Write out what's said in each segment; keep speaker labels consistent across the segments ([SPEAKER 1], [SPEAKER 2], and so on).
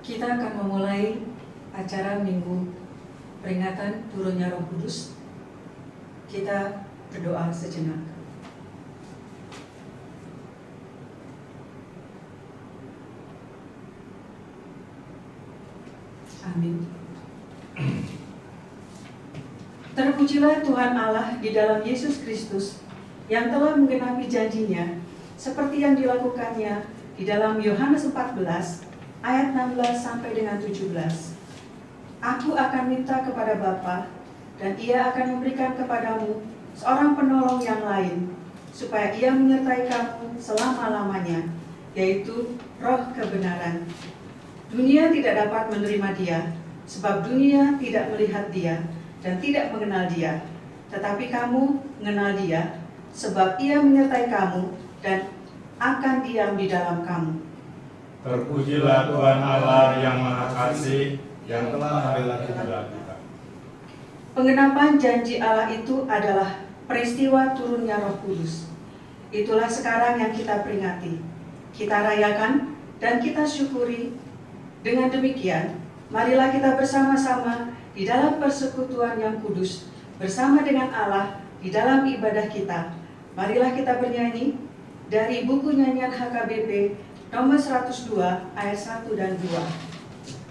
[SPEAKER 1] Kita akan memulai acara Minggu peringatan turunnya Roh Kudus. Kita berdoa sejenak. Amin. Terpujilah Tuhan Allah di dalam Yesus Kristus yang telah menggenapi janjinya seperti yang dilakukannya di dalam Yohanes 14 ayat 16 sampai dengan 17. Aku akan minta kepada Bapa dan Ia akan memberikan kepadamu seorang penolong yang lain supaya Ia menyertai kamu selama-lamanya, yaitu Roh kebenaran. Dunia tidak dapat menerima Dia, sebab dunia tidak melihat Dia dan tidak mengenal Dia. Tetapi kamu mengenal Dia, sebab Ia menyertai kamu dan akan diam di dalam kamu.
[SPEAKER 2] Terpujilah Tuhan Allah yang Maha Kasih, yang telah membela kita.
[SPEAKER 1] Penggenapan janji Allah itu adalah peristiwa turunnya Roh Kudus. Itulah sekarang yang kita peringati, kita rayakan, dan kita syukuri. Dengan demikian, marilah kita bersama-sama di dalam persekutuan yang kudus, bersama dengan Allah di dalam ibadah kita. Marilah kita bernyanyi dari buku nyanyian HKBP nomor 102 ayat 1 dan 2.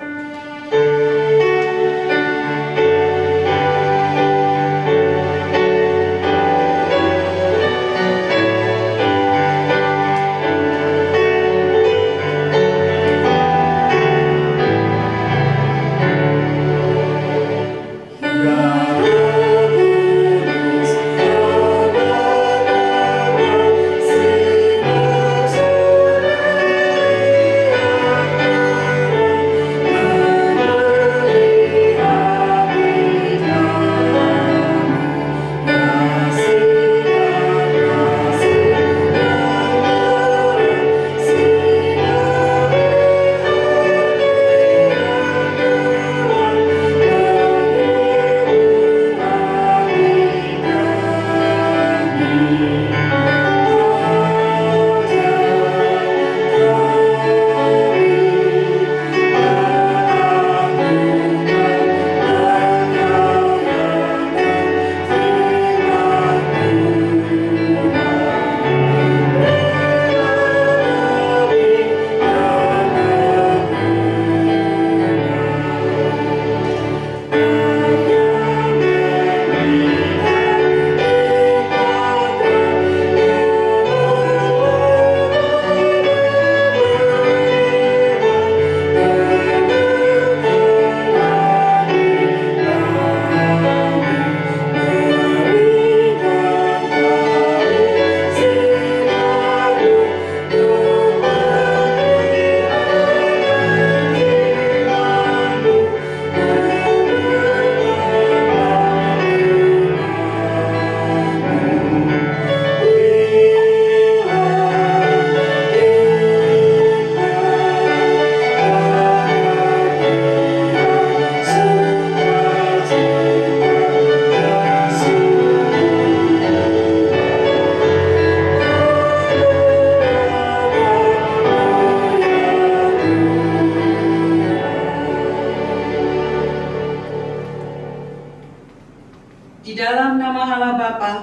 [SPEAKER 1] Di dalam nama Allah Bapa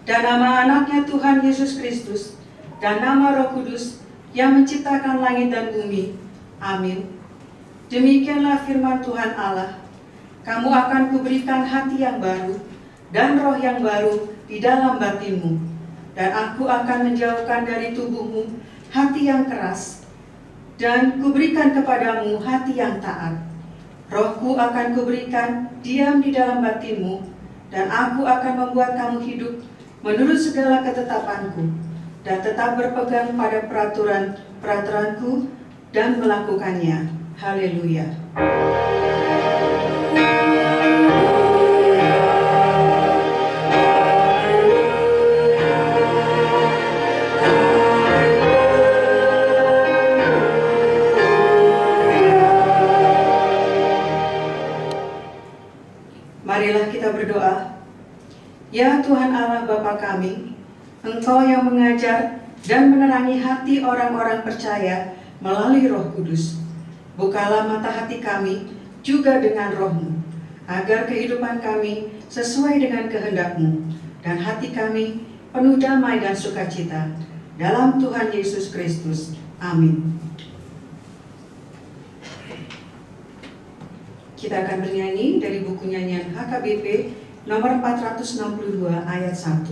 [SPEAKER 1] dan nama anaknya Tuhan Yesus Kristus dan nama Roh Kudus yang menciptakan langit dan bumi. Amin. Demikianlah firman Tuhan Allah. Kamu akan kuberikan hati yang baru dan roh yang baru di dalam batinmu. Dan aku akan menjauhkan dari tubuhmu hati yang keras dan kuberikan kepadamu hati yang taat. Rohku akan kuberikan diam di dalam batinmu, dan aku akan membuat kamu hidup menurut segala ketetapanku, dan tetap berpegang pada peraturan-peraturanku dan melakukannya. Haleluya. Marilah kita berdoa. Ya Tuhan Allah Bapa kami, Engkau yang mengajar dan menerangi hati orang-orang percaya melalui Roh Kudus. Bukalah mata hati kami juga dengan roh-Mu, agar kehidupan kami sesuai dengan kehendak-Mu, dan hati kami penuh damai dan sukacita. Dalam Tuhan Yesus Kristus. Amin. Kita akan bernyanyi dari buku nyanyian HKBP nomor 462 ayat 1.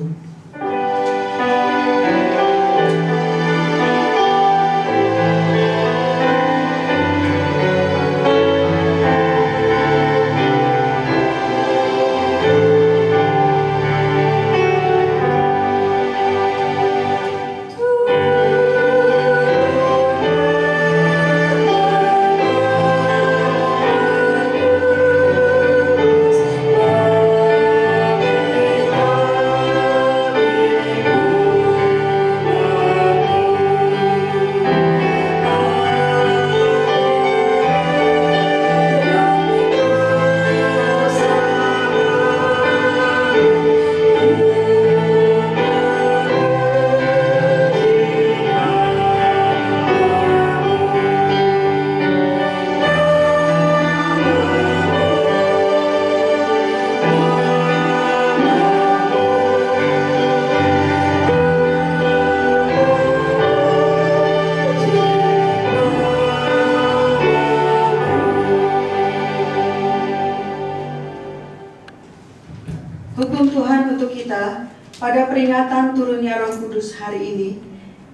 [SPEAKER 1] Hukum Tuhan untuk kita pada peringatan turunnya Roh Kudus hari ini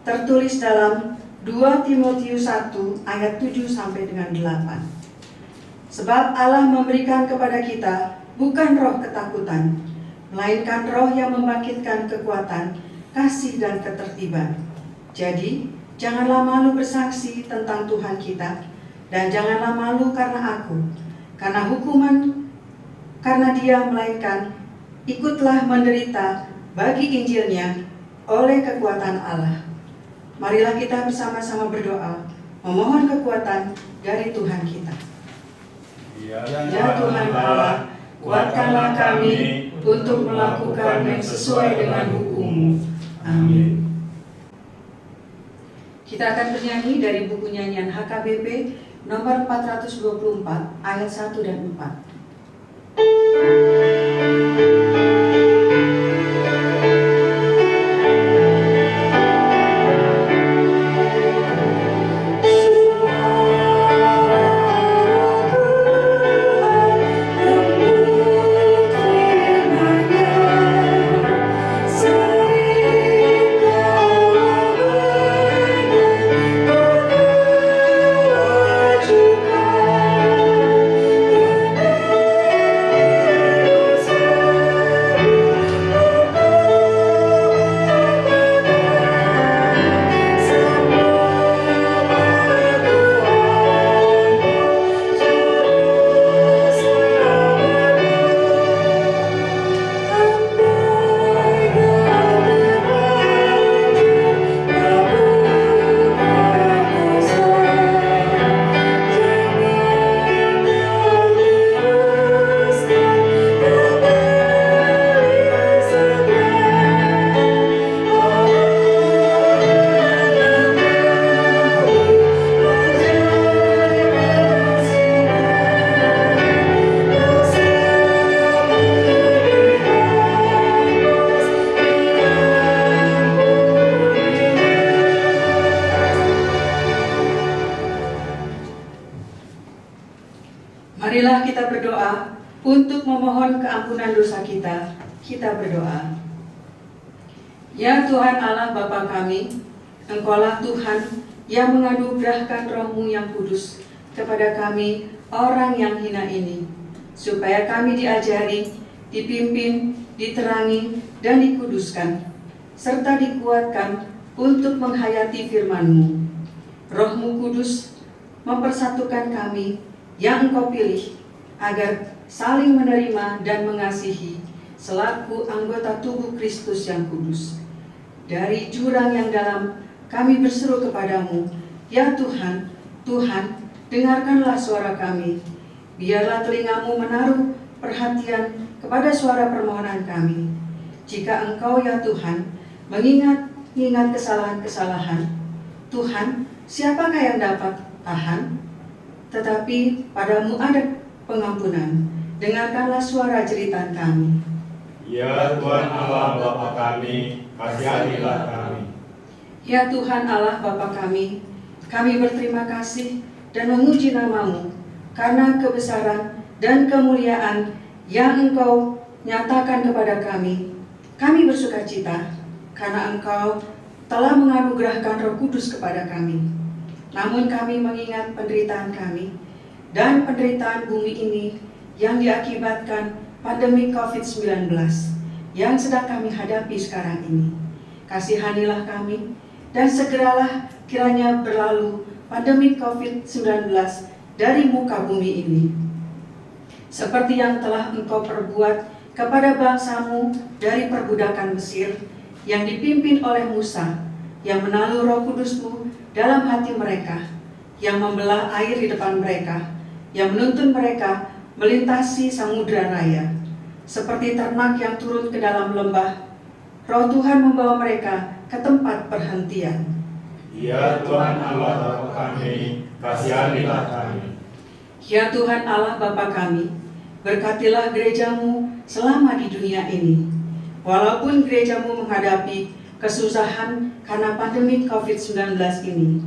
[SPEAKER 1] tertulis dalam 2 Timotius 1 ayat 7 sampai dengan 8. Sebab Allah memberikan kepada kita bukan roh ketakutan, melainkan roh yang membangkitkan kekuatan, kasih dan ketertiban. Jadi, janganlah malu bersaksi tentang Tuhan kita, dan janganlah malu karena aku, karena hukuman, karena Dia, melainkan ikutlah menderita bagi Injilnya oleh kekuatan Allah. Marilah kita bersama-sama berdoa, memohon kekuatan dari Tuhan kita. Ya Tuhan Allah, kuatkanlah kami untuk melakukan yang sesuai dengan hukum-Mu. Amin. Kita akan bernyanyi dari buku nyanyian HKBP nomor 424 ayat 1 dan 4. Marilah kita berdoa untuk memohon keampunan dosa kita. Kita berdoa. Ya Tuhan Allah Bapa kami, Engkaulah Tuhan yang menganugerahkan Roh-Mu yang kudus kepada kami orang yang hina ini, supaya kami diajari, dipimpin, diterangi, dan dikuduskan, serta dikuatkan untuk menghayati firman-Mu. Roh-Mu kudus mempersatukan kami yang Engkau pilih, agar saling menerima dan mengasihi selaku anggota tubuh Kristus yang kudus. Dari jurang yang dalam kami berseru kepadamu, ya Tuhan, Tuhan, dengarkanlah suara kami. Biarlah telingamu menaruh perhatian kepada suara permohonan kami. Jika Engkau, ya Tuhan, mengingat kesalahan-kesalahan, Tuhan, siapakah yang dapat tahan? tetapi padamu ada pengampunan. Dengarkanlah suara jeritan kami.
[SPEAKER 2] Ya Tuhan Allah Bapa kami, kasihanilah kami.
[SPEAKER 1] Ya Tuhan Allah Bapa kami berterima kasih dan memuji nama-Mu karena kebesaran dan kemuliaan yang Engkau nyatakan kepada kami. Kami bersuka cita karena Engkau telah menganugerahkan Roh Kudus kepada kami. Namun kami mengingat penderitaan kami dan penderitaan bumi ini yang diakibatkan pandemi COVID-19 yang sedang kami hadapi sekarang ini. Kasihanilah kami dan segeralah kiranya berlalu pandemi COVID-19 dari muka bumi ini. Seperti yang telah Engkau perbuat kepada bangsa-Mu dari perbudakan Mesir yang dipimpin oleh Musa, yang menaruh Roh Kudus-Mu dalam hati mereka, yang membelah air di depan mereka, yang menuntun mereka melintasi samudra raya. Seperti ternak yang turun ke dalam lembah, Roh Tuhan membawa mereka ke tempat perhentian.
[SPEAKER 2] Ya Tuhan Allah Bapa kami, kasihanilah kami.
[SPEAKER 1] Ya Tuhan Allah Bapa kami, berkatilah gereja-Mu selama di dunia ini. Walaupun gereja-Mu menghadapi kesusahan karena pandemi COVID-19 ini,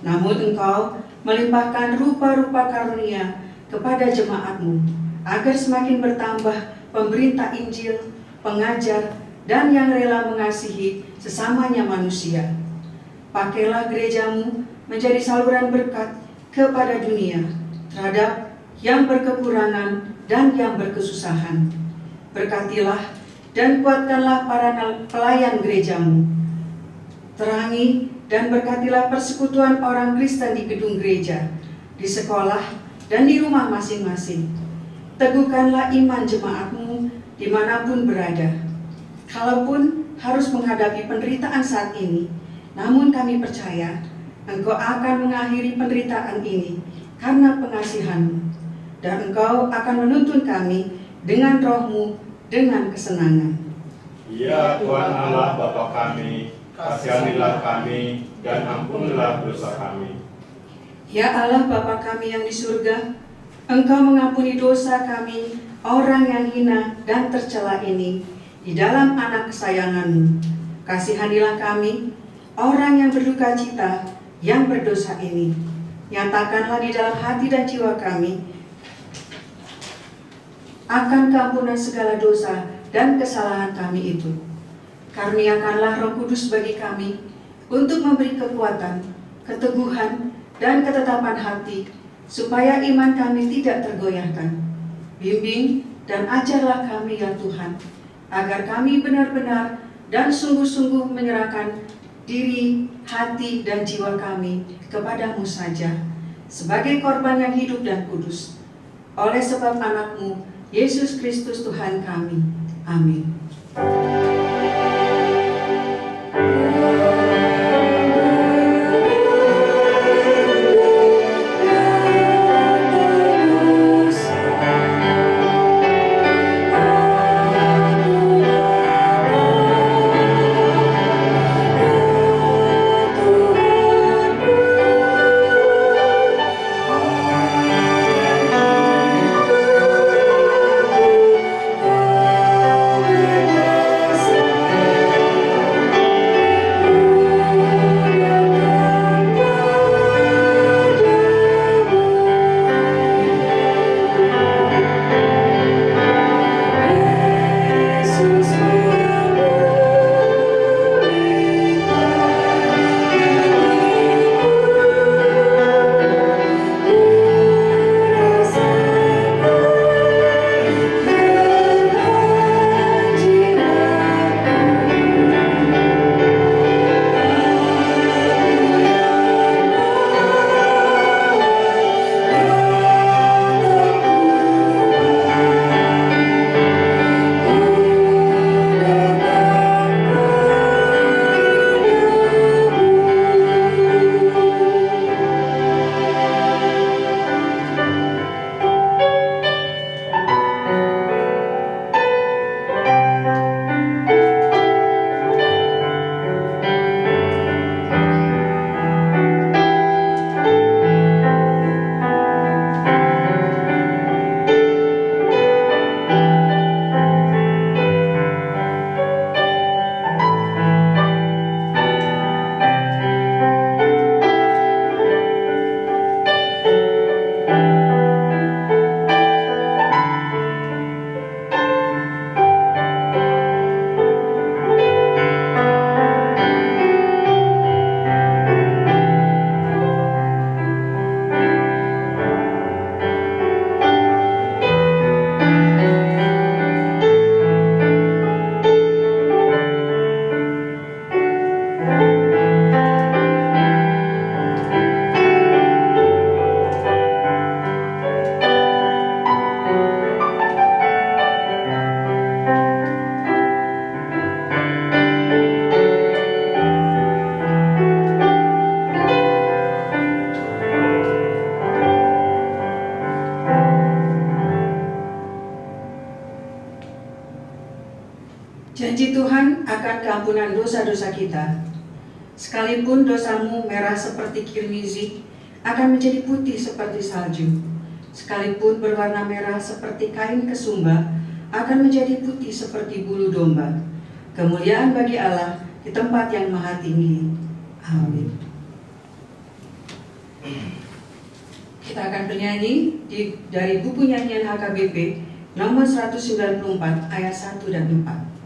[SPEAKER 1] namun Engkau melimpahkan rupa-rupa karunia kepada jemaat-Mu, agar semakin bertambah pemberita Injil, pengajar, dan yang rela mengasihi sesamanya manusia. Pakailah gereja-Mu menjadi saluran berkat kepada dunia terhadap yang berkekurangan dan yang berkesusahan. Berkatilah dan kuatkanlah para pelayan gereja-Mu. Terangi dan berkatilah persekutuan orang Kristen di gedung gereja, di sekolah, dan di rumah masing-masing. Teguhkanlah iman jemaat-Mu dimanapun berada. Kalaupun harus menghadapi penderitaan saat ini, namun kami percaya Engkau akan mengakhiri penderitaan ini karena pengasihan-Mu, dan Engkau akan menuntun kami dengan Roh-Mu dengan kesenangan.
[SPEAKER 2] Ya Tuhan Allah Bapa kami, kasihanilah kami dan ampunilah dosa kami.
[SPEAKER 1] Ya Allah Bapa kami yang di surga, Engkau mengampuni dosa kami, orang yang hina dan tercela ini, di dalam anak kesayangan-Mu. Kasihanilah kami, orang yang berduka cita, yang berdosa ini. Nyatakanlah di dalam hati dan jiwa kami akan keampunan segala dosa dan kesalahan kami itu. Karuniakanlah Roh Kudus bagi kami untuk memberi kekuatan, keteguhan, dan ketetapan hati, supaya iman kami tidak tergoyahkan. Bimbing dan ajarlah kami ya Tuhan, agar kami benar-benar dan sungguh-sungguh menyerahkan diri, hati, dan jiwa kami kepada-Mu saja, sebagai korban yang hidup dan kudus. Oleh sebab anak-Mu, Yesus Kristus Tuhan kami. Amin. Janji Tuhan akan keampunan dosa-dosa kita. Sekalipun dosamu merah seperti kirmizi, akan menjadi putih seperti salju. Sekalipun berwarna merah seperti kain kesumba, akan menjadi putih seperti bulu domba. Kemuliaan bagi Allah di tempat yang maha tinggi. Amin. Kita akan bernyanyi dari buku nyanyian HKBP nomor 194 ayat 1 dan 4.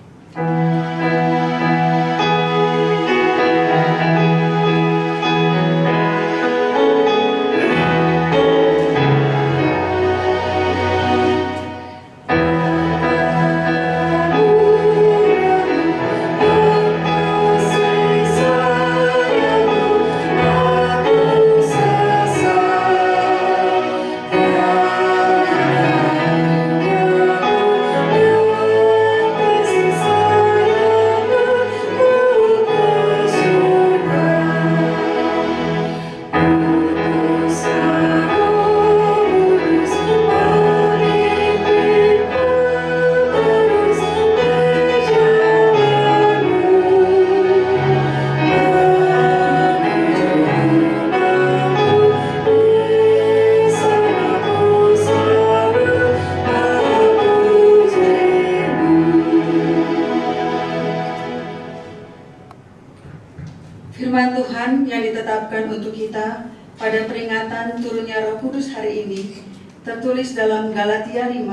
[SPEAKER 1] Firman Tuhan yang ditetapkan untuk kita pada peringatan turunnya Roh Kudus hari ini tertulis dalam Galatia 5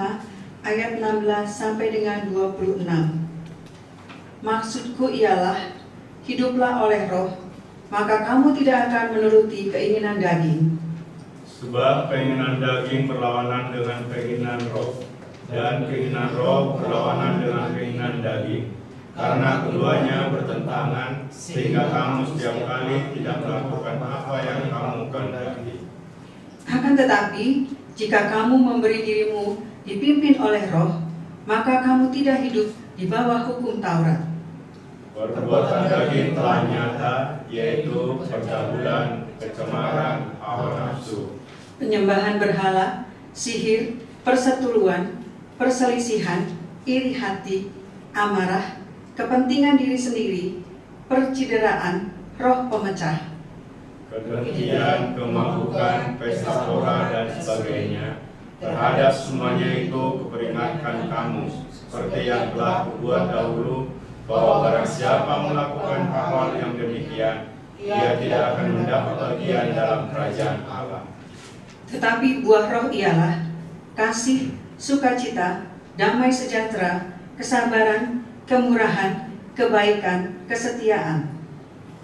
[SPEAKER 1] ayat 16 sampai dengan 26. Maksudku ialah, hiduplah oleh Roh, maka kamu tidak akan menuruti keinginan daging.
[SPEAKER 2] Sebab keinginan daging berlawanan dengan keinginan roh, dan keinginan roh berlawanan dengan keinginan daging. Karena keduanya bertentangan, sehingga kamu setiap kali tidak melakukan apa yang kamu kehendaki.
[SPEAKER 1] Akan tetapi, jika kamu memberi dirimu dipimpin oleh Roh, maka kamu tidak hidup di bawah hukum Taurat.
[SPEAKER 2] Perbuatan daging telah nyata, yaitu percabulan, kecemaran, hawa nafsu,
[SPEAKER 1] Penyembahan berhala, sihir, persetuluan, perselisihan, iri hati, amarah, kepentingan diri sendiri, percideraan, roh pemecah,
[SPEAKER 2] kedengkian, kemabukan, pesta pora, dan sebagainya. Terhadap semuanya itu kuperingatkan kamu, seperti yang telah kubuat dahulu, bahwa barang siapa melakukan hal yang demikian, ia tidak akan mendapat bagian dalam kerajaan Allah.
[SPEAKER 1] Tetapi buah roh ialah kasih, sukacita, damai sejahtera, kesabaran, kemurahan, kebaikan, kesetiaan,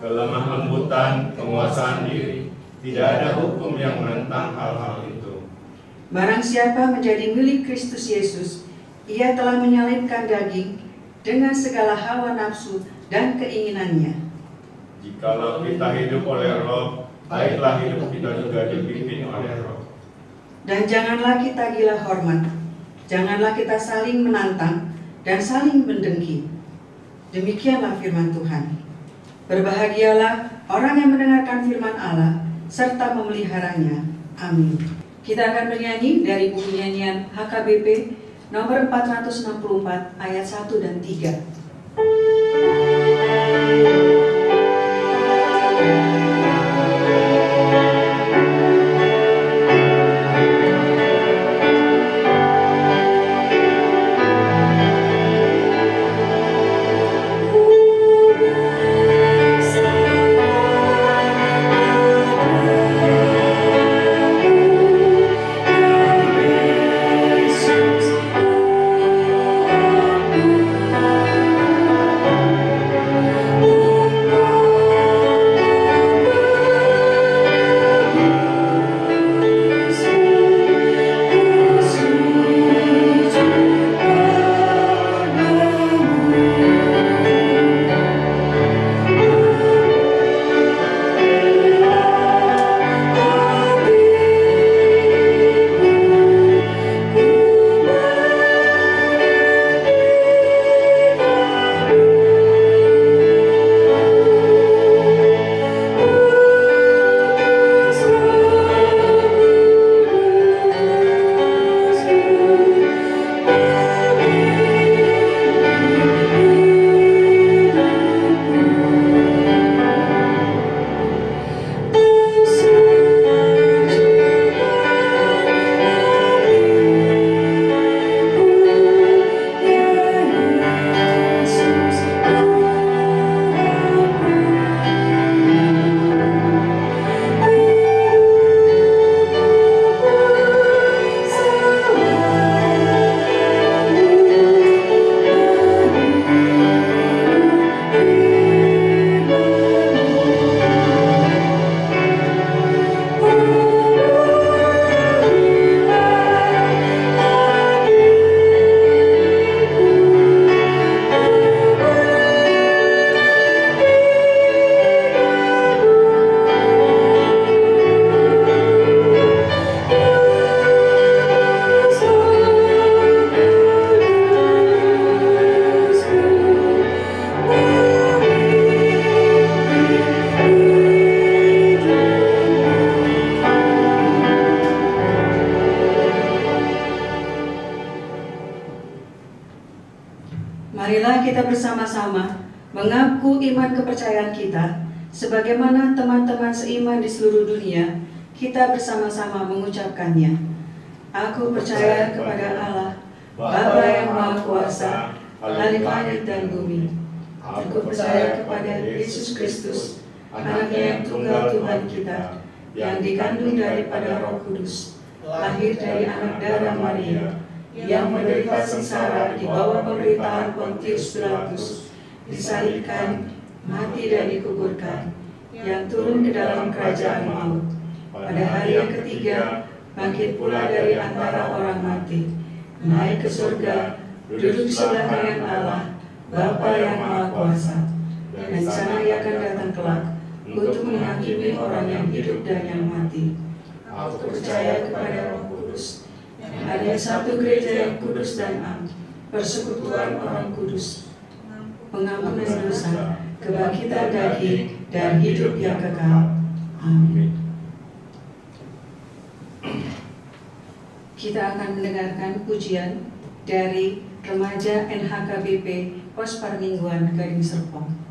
[SPEAKER 2] Kelemah lembutan, penguasaan diri. Tidak ada hukum yang menentang hal-hal itu.
[SPEAKER 1] Barang siapa menjadi milik Kristus Yesus, ia telah menyalibkan daging dengan segala hawa nafsu dan keinginannya.
[SPEAKER 2] Jikalau kita hidup oleh roh, baiklah hidup kita juga dipimpin oleh roh.
[SPEAKER 1] Dan janganlah kita gila hormat, janganlah kita saling menantang dan saling mendengki. Demikianlah firman Tuhan. Berbahagialah orang yang mendengarkan firman Allah serta memeliharanya. Amin. Kita akan bernyanyi dari buku nyanyian HKBP nomor 464 ayat 1 dan 3. Marilah kita bersama-sama mengaku iman kepercayaan kita, sebagaimana teman-teman seiman di seluruh dunia, kita bersama-sama mengucapkannya. Aku percaya kepada Allah, Bapa yang Maha Kuasa, Khalik langit dan bumi. Aku percaya kepada Yesus Kristus, Anaknya yang tunggal Tuhan kita, yang dikandung daripada Roh Kudus, lahir dari anak darah Maria, yang menderita sengsara di bawah pemerintahan Pontius Pilatus, disalibkan, mati dan dikuburkan, yang turun ke dalam kerajaan maut. Pada hari yang ketiga, bangkit pula dari antara orang mati, naik ke surga, duduk sebelah kanan Allah, Bapa yang Maha Kuasa. Dan di sana Ia akan datang kelak untuk menghakimi orang yang hidup dan yang mati. Aku percaya kepada Roh Kudus, ada satu gereja yang kudus dan am, persekutuan orang kudus, pengampunan dosa, kebangkitan daging, dan hidup yang kekal. Amin. Kita akan mendengarkan pujian dari remaja NHKBP Pos Parmingguan Gading Serpong.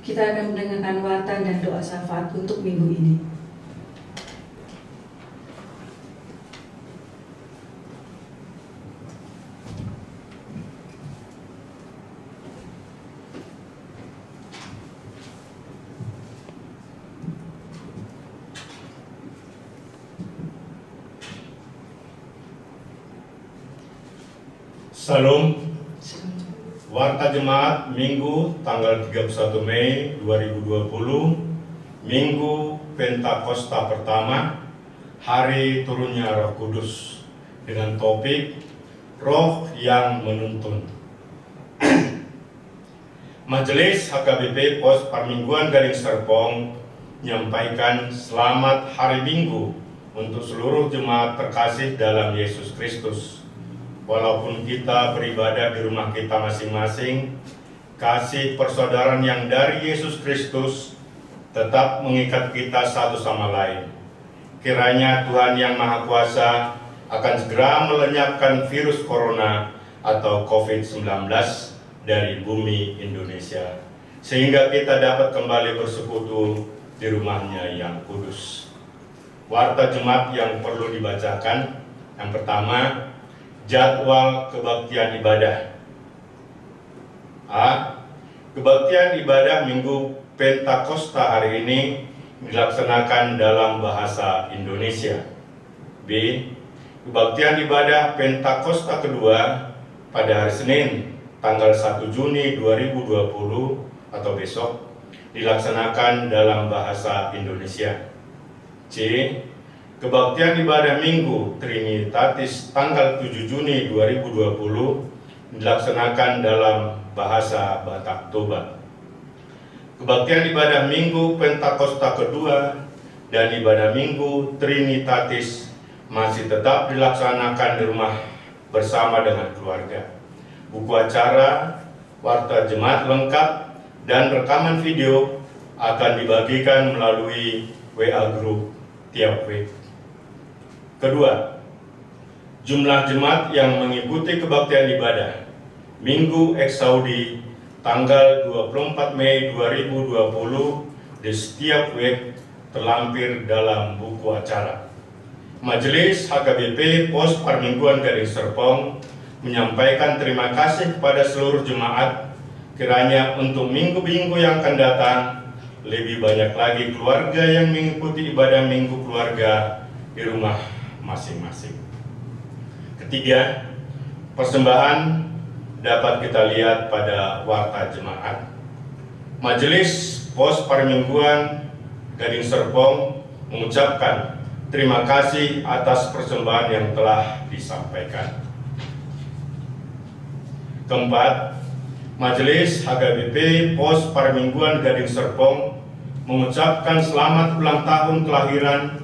[SPEAKER 1] Kita akan mendengarkan warta dan doa syafaat untuk minggu ini.
[SPEAKER 2] Salam. Warta Jemaat Minggu tanggal 31 Mei 2020, Minggu Pentakosta pertama, hari turunnya Roh Kudus, dengan topik Roh yang Menuntun. Majelis HKBP Pos Parmingguan Gading Serpong menyampaikan selamat hari Minggu untuk seluruh jemaat terkasih dalam Yesus Kristus. Walaupun kita beribadah di rumah kita masing-masing, kasih persaudaraan yang dari Yesus Kristus tetap mengikat kita satu sama lain. Kiranya Tuhan yang Maha Kuasa akan segera melenyapkan virus corona atau COVID-19 dari bumi Indonesia, sehingga kita dapat kembali bersekutu di rumahnya yang kudus. Warta jemaat yang perlu dibacakan, yang pertama, jadwal kebaktian ibadah. A. Kebaktian ibadah Minggu Pentakosta hari ini dilaksanakan dalam bahasa Indonesia. B. Kebaktian ibadah Pentakosta kedua pada hari Senin tanggal 1 Juni 2020 atau besok dilaksanakan dalam bahasa Indonesia. C. Kebaktian ibadah Minggu Trinitatis tanggal 7 Juni 2020 dilaksanakan dalam bahasa Batak Toba. Kebaktian ibadah Minggu Pentakosta kedua dan ibadah Minggu Trinitatis masih tetap dilaksanakan di rumah bersama dengan keluarga. Buku acara, warta jemaat lengkap, dan rekaman video akan dibagikan melalui WA Group tiap week. Kedua, jumlah jemaat yang mengikuti kebaktian ibadah Minggu Eksaudi tanggal 24 Mei 2020 di setiap week terlampir dalam buku acara. Majelis HKBP Pos Parmingguan Gading Serpong menyampaikan terima kasih kepada seluruh jemaat, kiranya untuk minggu-minggu yang akan datang lebih banyak lagi keluarga yang mengikuti ibadah Minggu keluarga di rumah masing-masing. Ketiga, persembahan dapat kita lihat pada warta jemaat. Majelis Pos Parmingguan Gading Serpong mengucapkan terima kasih atas persembahan yang telah disampaikan. Keempat, Majelis HKBP Pos Parmingguan Gading Serpong mengucapkan selamat ulang tahun kelahiran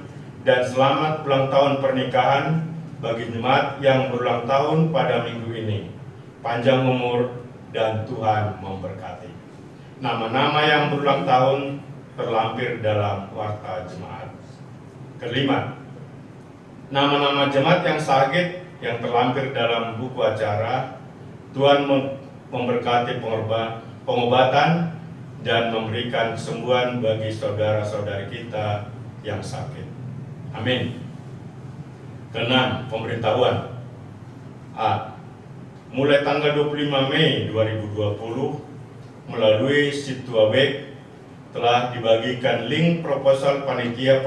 [SPEAKER 2] dan selamat ulang tahun pernikahan bagi jemaat yang berulang tahun pada minggu ini. Panjang umur dan Tuhan memberkati. Nama-nama yang berulang tahun terlampir dalam warta jemaat. Kelima, nama-nama jemaat yang sakit yang terlampir dalam buku acara. Tuhan memberkati pengobatan dan memberikan kesembuhan bagi saudara-saudari kita yang sakit. Amin. Keenam, pemberitahuan. A. Mulai tanggal 25 Mei 2020 melalui Situawek telah dibagikan link proposal panitia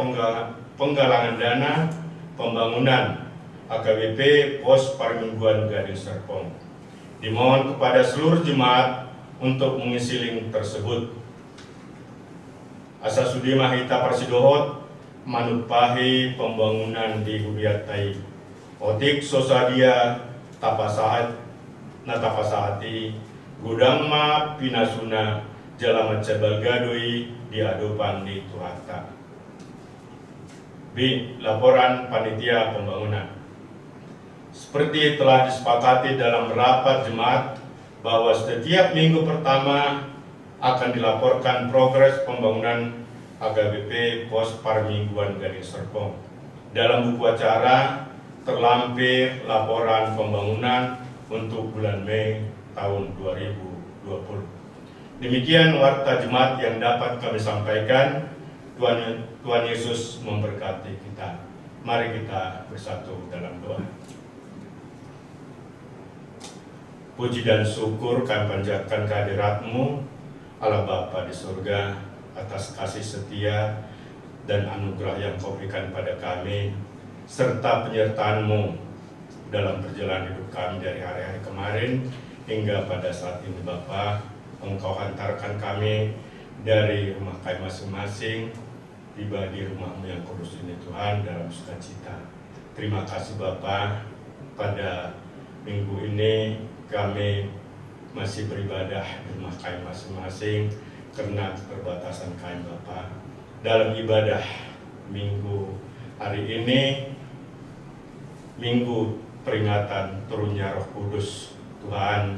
[SPEAKER 2] penggalangan dana pembangunan HKBP Pos Parmingguan Gading Serpong. Dimohon kepada seluruh jemaat untuk mengisi link tersebut. Asasudi Mahita Parsidohot Manut Pahi pembangunan di Hudiatai Otik Sosadia Tapasahat Natapasahati Gudangma Pinasuna Jalamat Cebal Gadui di Adopan di Tuhata. B. Laporan Panitia Pembangunan. Seperti telah disepakati dalam rapat jemaat bahwa setiap minggu pertama akan dilaporkan progres pembangunan HKBP Pos Parmingguan Gading Serpong. Dalam buku acara terlampir laporan pembangunan untuk bulan Mei tahun 2020. Demikian warta jemaat yang dapat kami sampaikan. Tuhan Yesus memberkati kita. Mari kita bersatu dalam doa. Puji dan syukur kami panjatkan kehadirat-Mu, Allah Bapa di surga, atas kasih setia dan anugerah yang Kau berikan pada kami, serta penyertaan-Mu dalam perjalanan hidup kami dari hari-hari kemarin hingga pada saat ini Bapa. Engkau hantarkan kami dari rumah kami masing-masing tiba di rumah-Mu yang kudus ini Tuhan dalam sukacita. Terima kasih Bapa, pada minggu ini kami masih beribadah di rumah kami masing-masing karena keterbatasan kami Bapa. Dalam ibadah minggu hari ini, minggu peringatan turunnya Roh Kudus Tuhan,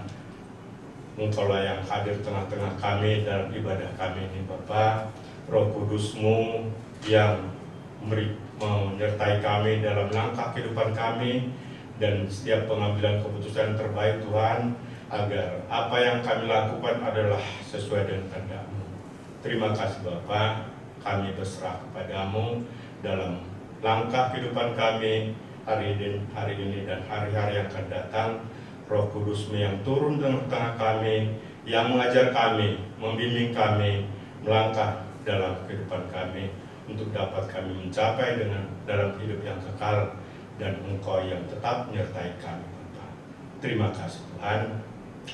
[SPEAKER 2] Engkaulah yang hadir tengah-tengah kami dalam ibadah kami ini Bapa. Roh Kudus-Mu yang menyertai kami dalam langkah kehidupan kami dan setiap pengambilan keputusan terbaik Tuhan, agar apa yang kami lakukan adalah sesuai dengan kehendak-Mu. Terima kasih Bapa, kami berserah kepada-Mu dalam langkah kehidupan kami hari ini dan hari-hari yang akan datang. Roh Kudus-Mu yang turun di tengah kami, yang mengajar kami, membimbing kami melangkah dalam kehidupan kami untuk dapat kami mencapai dalam hidup yang kekal, dan Engkau yang tetap menyertai kami Bapa. Terima kasih Tuhan.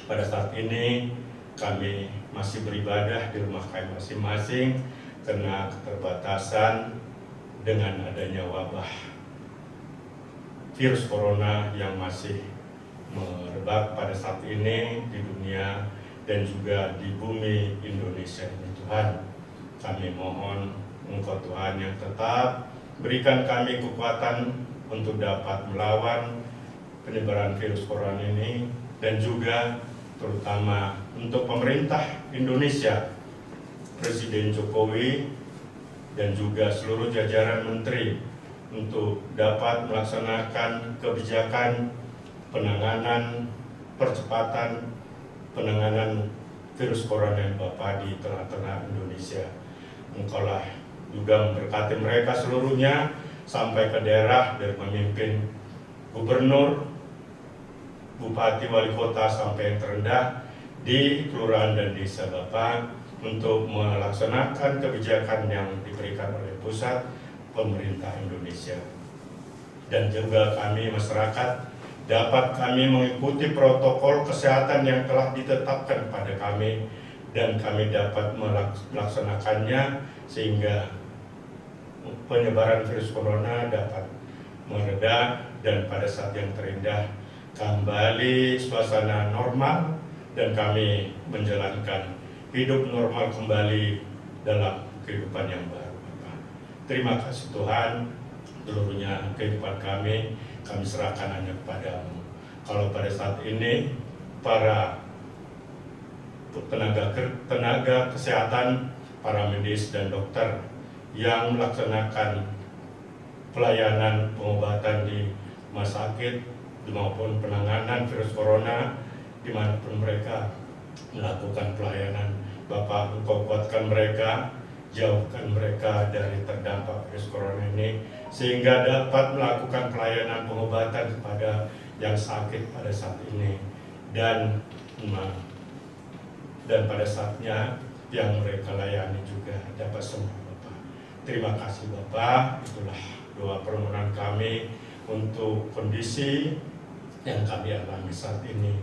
[SPEAKER 2] Pada saat ini kami masih beribadah di rumah kami masing-masing karena keterbatasan dengan adanya wabah virus corona yang masih merebak pada saat ini di dunia dan juga di bumi Indonesia ini Tuhan. Kami mohon Engkau Tuhan yang tetap berikan kami kekuatan untuk dapat melawan penyebaran virus corona ini, dan juga terutama untuk pemerintah Indonesia, Presiden Jokowi dan juga seluruh jajaran menteri untuk dapat melaksanakan kebijakan penanganan, percepatan penanganan virus corona yang Bapa di tengah-tengah Indonesia. Engkaulah juga memberkati mereka seluruhnya sampai ke daerah, dari pemimpin gubernur, bupati, wali kota sampai yang terendah di kelurahan dan desa Bapa, untuk melaksanakan kebijakan yang diberikan oleh pusat pemerintah Indonesia. Dan juga kami masyarakat dapat kami mengikuti protokol kesehatan yang telah ditetapkan pada kami, dan kami dapat melaksanakannya sehingga penyebaran virus corona dapat mereda, dan pada saat yang terindah kembali suasana normal dan kami menjalankan hidup normal kembali dalam kehidupan yang baru. Terima kasih Tuhan, seluruhnya kehidupan kami serahkan hanya kepada-Mu. Kalau pada saat ini para tenaga kesehatan, para medis dan dokter yang melaksanakan pelayanan pengobatan di rumah sakit maupun penanganan virus corona dimanapun mereka melakukan pelayanan, Bapak Engkau kuatkan mereka, jauhkan mereka dari terdampak virus corona ini, sehingga dapat melakukan pelayanan pengobatan kepada yang sakit pada saat ini, dan pada saatnya yang mereka layani juga dapat sembuh Bapak. Terima kasih Bapak. Itulah doa permohonan kami untuk kondisi yang kami alami saat ini.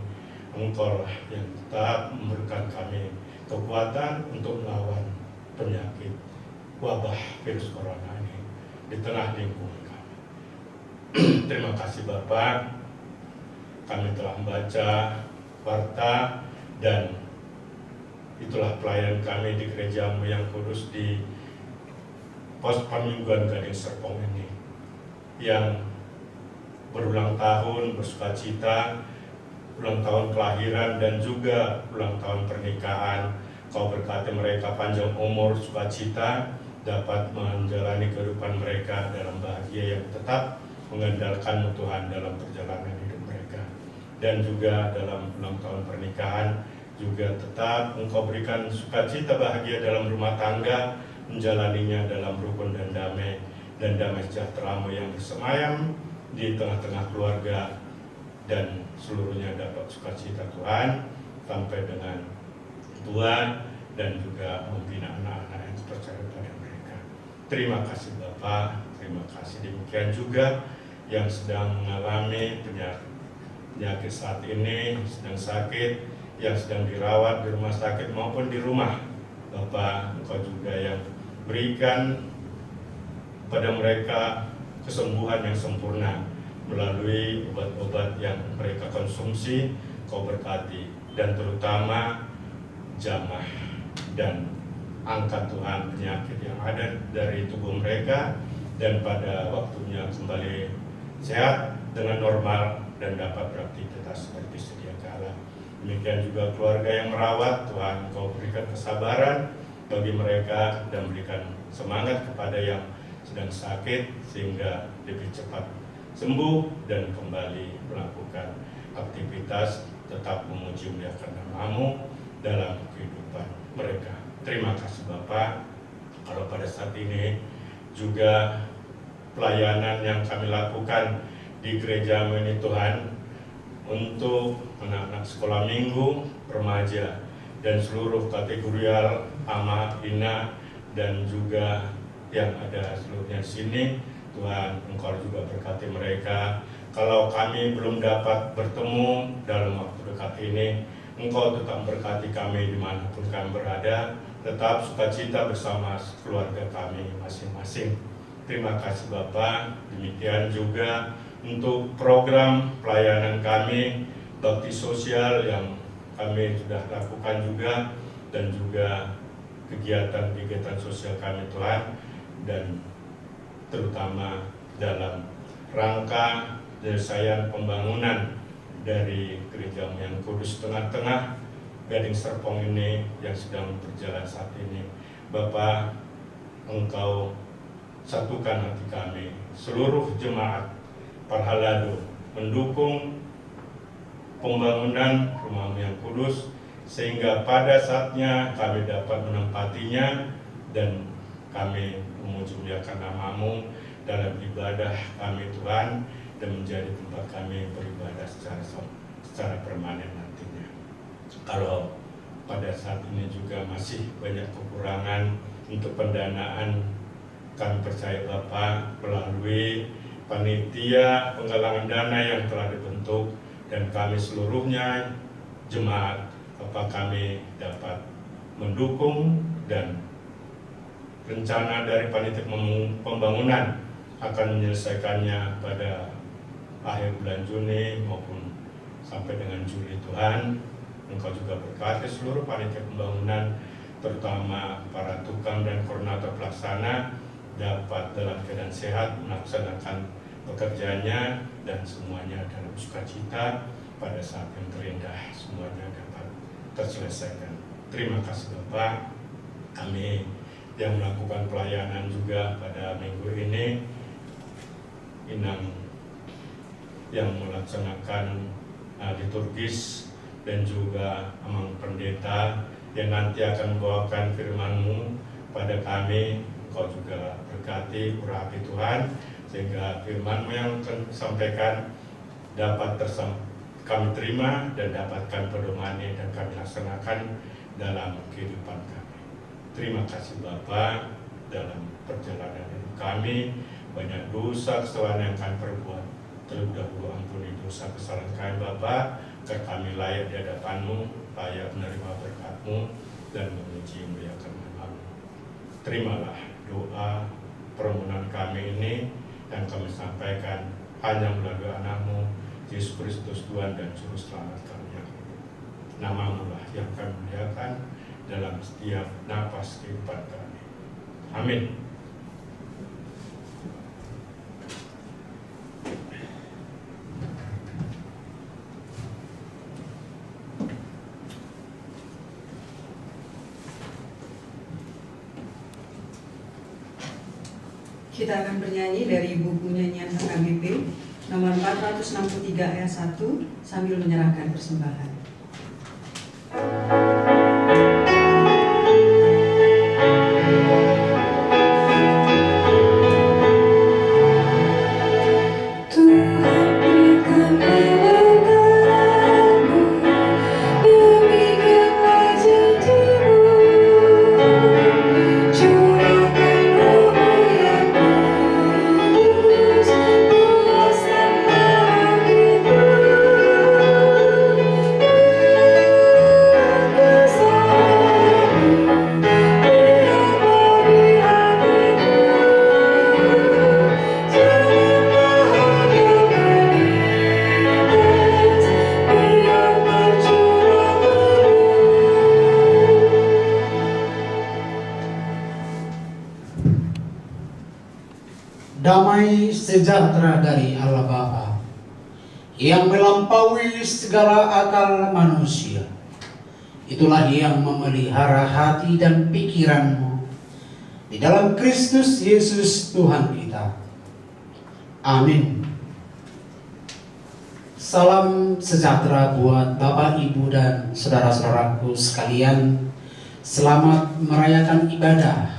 [SPEAKER 2] Engkau yang tetap memberikan kami kekuatan untuk melawan penyakit wabah virus corona ini di tengah lingkungan kami. Terima kasih Bapak. Kami telah membaca warta, dan itulah pelayanan kami di Gereja-Mu yang kudus di Pos Pamingguan Gading Serpong ini, yang berulang tahun bersukacita, ulang tahun kelahiran dan juga ulang tahun pernikahan. Kau berkati mereka panjang umur, sukacita, dapat menjalani kehidupan mereka dalam bahagia yang tetap mengandalkan Tuhan dalam perjalanan hidup mereka. Dan juga dalam ulang tahun pernikahan juga tetap Engkau berikan sukacita bahagia dalam rumah tangga, menjalaninya dalam rukun dan damai sejahtera-Mu yang bersemayam di tengah-tengah keluarga, dan seluruhnya dapat sukacita Tuhan sampai dengan tua, dan juga membina anak-anak yang percaya pada mereka. Terima kasih Bapak, terima kasih. Demikian juga yang sedang mengalami penyakit saat ini, sedang sakit, yang sedang dirawat di rumah sakit maupun di rumah. Bapa, Engkau juga yang berikan pada mereka kesembuhan yang sempurna melalui obat-obat yang mereka konsumsi. Kau berkati, dan terutama jamah dan angkat Tuhan penyakit yang ada dari tubuh mereka, dan pada waktunya kembali sehat dengan normal dan dapat beraktivitas seperti sedia kala. Demikian juga keluarga yang merawat, Tuhan Kau berikan kesabaran bagi mereka dan berikan semangat kepada yang sedang sakit sehingga lebih cepat sembuh dan kembali melakukan aktivitas, tetap memuji muliakan nama-Mu dalam kehidupan mereka. Terima kasih Bapa. Kalau pada saat ini juga pelayanan yang kami lakukan di gereja ini Tuhan, untuk anak-anak sekolah minggu, remaja, dan seluruh kategorial ama, ina, dan juga yang ada seluruhnya di sini, Tuhan Engkau juga berkati mereka. Kalau kami belum dapat bertemu dalam waktu dekat ini, Engkau tetap berkati kami dimanapun kami berada, tetap sukacita bersama keluarga kami masing-masing. Terima kasih Bapak. Demikian juga untuk program pelayanan kami, bakti sosial yang kami sudah lakukan juga, dan juga kegiatan-kegiatan sosial kami Tuhan, dan terutama dalam rangka penyelesaian pembangunan dari Gereja yang Kudus Tengah-Tengah Gading Serpong ini yang sedang berjalan saat ini. Bapak, Engkau satukan hati kami, seluruh jemaat Parhalado, mendukung pembangunan rumah yang kudus, sehingga pada saatnya kami dapat menempatinya dan kami memuji muliakan nama-Mu dalam ibadah kami Tuhan, dan menjadi tempat kami beribadah secara permanen nantinya. Kalau pada saat ini juga masih banyak kekurangan untuk pendanaan, kami percaya Bapak melalui panitia penggalangan dana yang telah dibentuk, dan kami seluruhnya jemaat Bapak kami dapat mendukung, dan rencana dari panitia pembangunan akan menyelesaikannya pada akhir bulan Juni maupun sampai dengan Juli. Tuhan, Engkau juga berkati seluruh panitia pembangunan, terutama para tukang dan koordinator pelaksana, dapat dalam keadaan sehat melaksanakan pekerjaannya, dan semuanya dalam sukacita pada saat yang terindah semuanya dapat terselesaikan. Terima kasih Bapak. Kami yang melakukan pelayanan juga pada minggu ini, Inang yang melaksanakan liturgis, dan juga Amang Pendeta yang nanti akan membawakan firman-Mu pada kami. Engkau juga berkati, urapi Tuhan, sehingga firman-Mu yang akan disampaikan dapat kami terima dan dapat kami pedomani dan kami laksanakan dalam kehidupan kami. Terima kasih Bapa. Dalam perjalanan hidup kami banyak dosa kesalahan yang kami perbuat, terlebih dahulu ampuni dosa kesalahan kami Bapa, agar kami layak di hadapan-Mu, layak menerima berkat-Mu, dan memuji muliakan nama-Mu. Terimalah doa permohonan kami ini yang kami sampaikan hanya melalui anak-Mu, Yesus Kristus Tuhan dan Juru Selamat kami. Nama-Mu lah yang kami muliakan dalam setiap napas kehidupan kami. Amin.
[SPEAKER 1] Kita akan bernyanyi dari buku nyanyian HKBP nomor 463 ayat 1 sambil menyerahkan persembahan.
[SPEAKER 3] Curahkan roh yang kudus, Damai sejahtera dari Allah Bapa yang melampaui segala akal manusia, itulah yang memelihara hati dan pikiranmu di dalam Kristus Yesus Tuhan kita. Amin. Salam sejahtera buat Bapak, Ibu, dan saudara-saudaraku sekalian. Selamat merayakan ibadah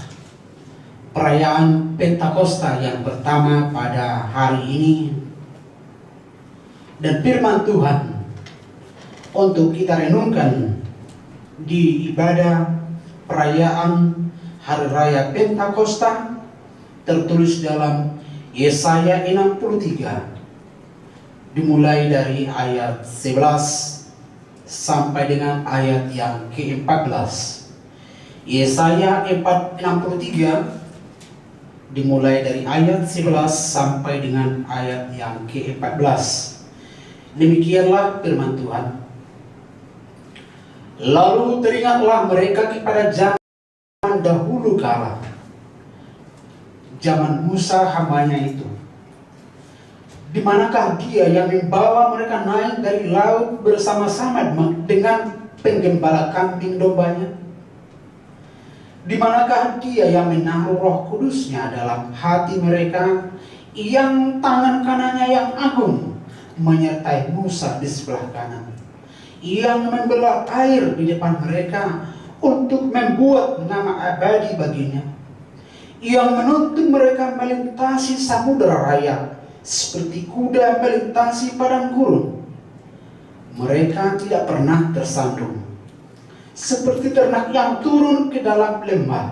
[SPEAKER 3] perayaan Pentakosta yang pertama pada hari ini. Dan firman Tuhan untuk kita renungkan di ibadah perayaan Hari Raya Pentakosta tertulis dalam Yesaya 63, dimulai dari ayat 11 sampai dengan ayat yang ke-14. Yesaya 63 dimulai dari ayat 11 sampai dengan ayat yang ke-14. Demikianlah firman Tuhan. Lalu teringatlah mereka kepada zaman dahulu kala, zaman Musa hambanya itu. Di manakah dia yang membawa mereka naik dari laut bersama-sama dengan penggembala kambing dombanya? Di manakah dia yang menaruh Roh Kudusnya dalam hati mereka, yang tangan kanannya yang agung menyertai Musa di sebelah kanan, yang membelah air di depan mereka untuk membuat nama abadi baginya, yang menuntun mereka melintasi samudera raya seperti kuda melintasi padang gurun. Mereka tidak pernah tersandung, seperti ternak yang turun ke dalam lembah.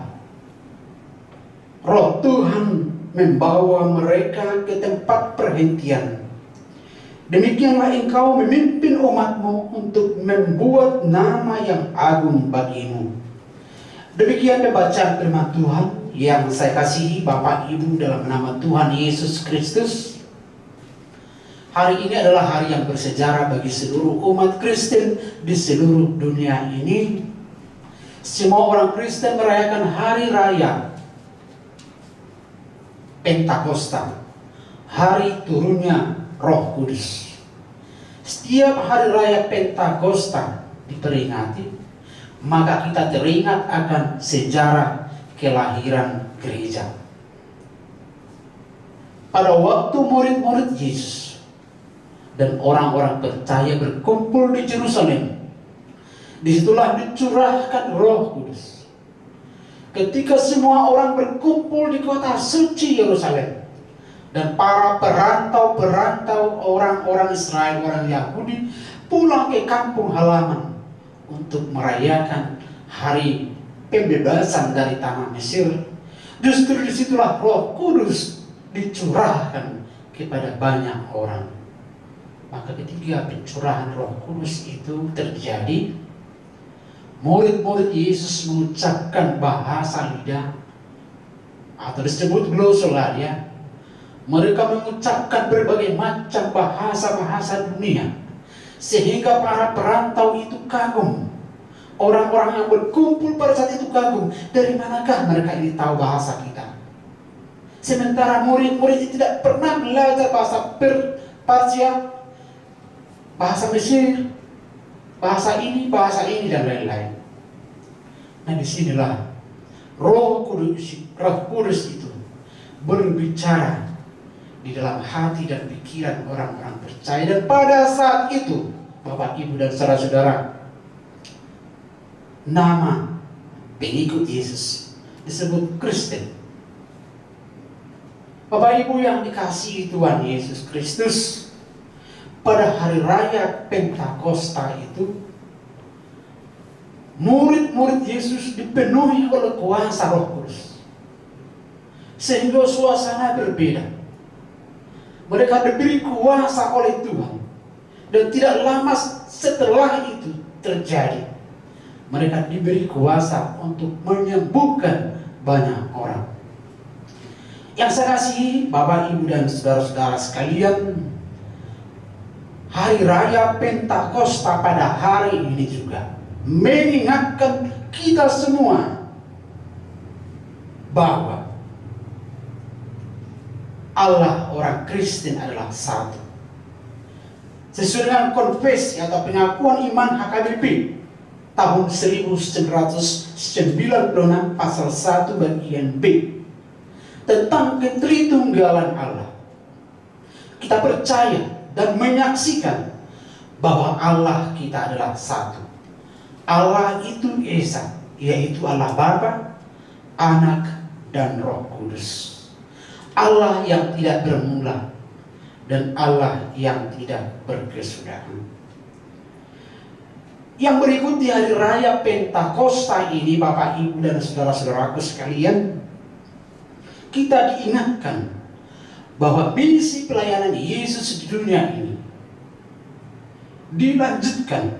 [SPEAKER 3] Roh Tuhan membawa mereka ke tempat perhentian. Demikianlah engkau memimpin umatmu untuk membuat nama yang agung bagimu. Demikian pembacaan firman Tuhan yang saya kasihi Bapak Ibu dalam nama Tuhan Yesus Kristus. Hari ini adalah hari yang bersejarah bagi seluruh umat Kristen di seluruh dunia ini. Semua orang Kristen merayakan hari raya Pentakosta, hari turunnya Roh Kudus. Setiap hari raya Pentakosta diperingati, maka kita teringat akan sejarah kelahiran gereja. Pada waktu murid-murid Yesus dan orang-orang percaya berkumpul di Yerusalem, disitulah dicurahkan Roh Kudus. Ketika semua orang berkumpul di kota suci Yerusalem, dan para perantau-perantau orang-orang Israel, orang Yahudi pulang ke kampung halaman untuk merayakan hari pembebasan dari tanah Mesir, justru disitulah Roh Kudus dicurahkan kepada banyak orang. Maka ketika pencurahan Roh Kudus itu terjadi, murid-murid Yesus mengucapkan bahasa lidah atau disebut glosolalia. Mereka mengucapkan berbagai macam bahasa-bahasa dunia, sehingga para perantau itu kagum. Orang-orang yang berkumpul pada saat itu kagum, dari manakah mereka ini tahu bahasa kita? Sementara murid-murid itu tidak pernah belajar bahasa Parsia, bahasa Mesir, bahasa ini, dan lain-lain. Nah, disinilah Roh Kudus itu berbicara di dalam hati dan pikiran orang-orang percaya. Dan pada saat itu, Bapak, Ibu, dan saudara-saudara, nama pengikut Yesus disebut Kristen. Bapak, Ibu yang dikasihi Tuhan Yesus Kristus, pada hari raya Pentakosta itu, murid-murid Yesus dipenuhi oleh kuasa Roh Kudus, sehingga suasana berbeda. Mereka diberi kuasa oleh Tuhan, dan tidak lama setelah itu terjadi, mereka diberi kuasa untuk menyembuhkan banyak orang. Yang saya kasihi Bapak, Ibu, dan saudara-saudara sekalian, hari raya Pentakosta pada hari ini juga mengingatkan kita semua bahwa Allah orang Kristen adalah satu. Sesuai dengan konfesi atau pengakuan iman HKBP tahun 1996 pasal 1 bagian B tentang ketritunggalan Allah. Kita percaya dan menyaksikan bahwa Allah kita adalah satu. Allah itu Esa, yaitu Allah Bapa, Anak, dan Roh Kudus. Allah yang tidak bermula dan Allah yang tidak berkesudahan. Yang berikut di hari raya Pentakosta ini, Bapak, Ibu, dan saudara-saudaraku sekalian, kita diingatkan bahwa misi pelayanan Yesus di dunia ini dilanjutkan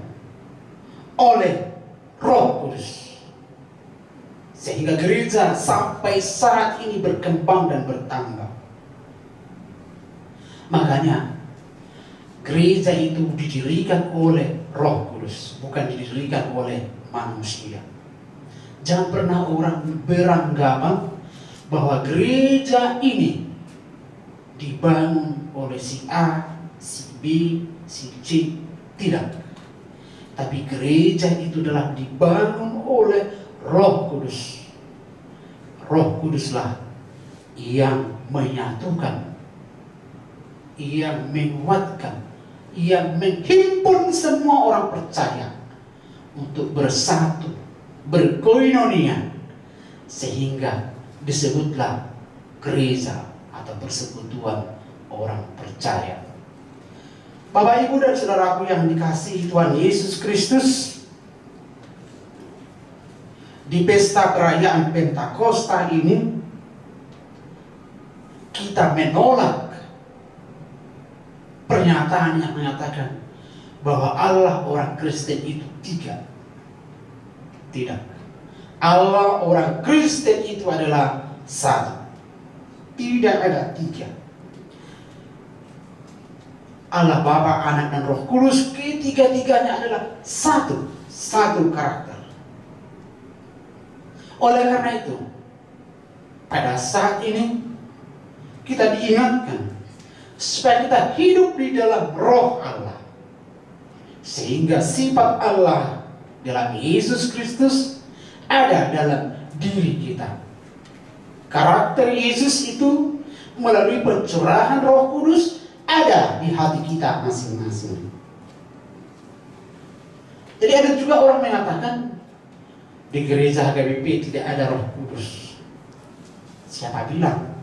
[SPEAKER 3] oleh Roh Kudus, sehingga gereja sampai saat ini berkembang dan bertambah. Makanya gereja itu didirikan oleh Roh Kudus, bukan didirikan oleh manusia. Jangan pernah orang beranggapan bahwa gereja ini dibangun oleh si A, si B, si C. Tidak. Tapi gereja itu adalah dibangun oleh Roh Kudus. Roh Kuduslah yang menyatukan, yang menguatkan, yang menghimpun semua orang percaya untuk bersatu, berkoinonia, sehingga disebutlah gereja atau persekutuan orang percaya. Bapak, Ibu, dan saudaraku yang dikasihi Tuhan Yesus Kristus, di pesta perayaan Pentakosta ini kita menolak pernyataan yang mengatakan bahwa Allah orang Kristen itu tiga. Tidak. Allah orang Kristen itu adalah satu. Tidak ada tiga. Allah Bapa, Anak, dan Roh Kudus, ketiga-tiganya adalah satu karakter. Oleh karena itu, pada saat ini kita diingatkan supaya kita hidup di dalam Roh Allah, sehingga sifat Allah dalam Yesus Kristus ada dalam diri kita. Karakter Yesus itu melalui pencurahan Roh Kudus ada di hati kita masing-masing. Jadi ada juga orang mengatakan di gereja HKBP tidak ada Roh Kudus. Siapa bilang?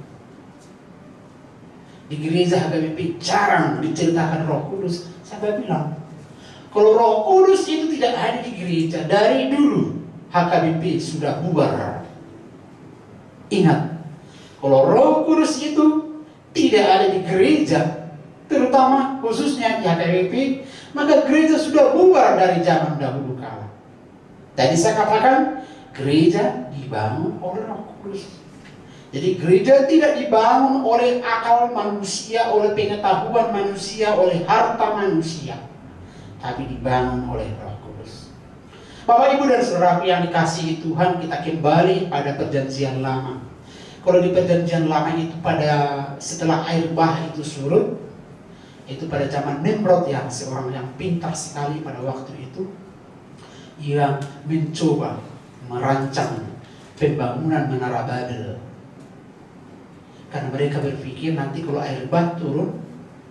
[SPEAKER 3] Di gereja HKBP jarang diceritakan Roh Kudus. Siapa bilang? Kalau Roh Kudus itu tidak ada di gereja dari dulu, HKBP sudah bubar. Ingat, kalau Roh Kudus itu tidak ada di gereja, terutama khususnya di HKBP, maka gereja sudah bubar dari zaman dahulu kala. Tadi saya katakan gereja dibangun oleh Roh Kudus. Jadi gereja tidak dibangun oleh akal manusia, oleh pengetahuan manusia, oleh harta manusia, tapi dibangun oleh Roh Kudus. Bapak, Ibu, dan saudaraku yang dikasihi Tuhan, kita kembali pada perjanjian lama. Kalau di perjanjian lama itu setelah air bah itu surut, itu pada zaman Nimrod, yang seorang yang pintar sekali pada waktu itu, yang mencoba merancang pembangunan Menara Babel. Karena mereka berpikir nanti kalau air bah turun,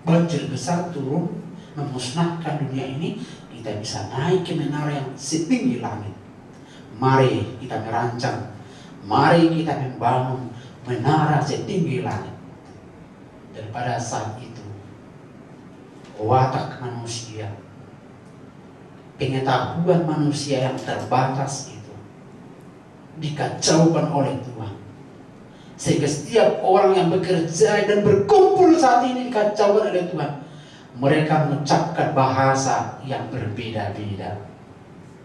[SPEAKER 3] banjir besar turun, memusnahkan dunia ini, kita bisa naik ke menara yang setinggi langit. Mari kita merancang, mari kita membangun menara setinggi langit. Dan pada saat itu watak manusia, pengetahuan manusia yang terbatas itu dikacaukan oleh Tuhan, sehingga setiap orang yang bekerja dan berkumpul saat ini dikacaukan oleh Tuhan. Mereka mengucapkan bahasa yang berbeda-beda.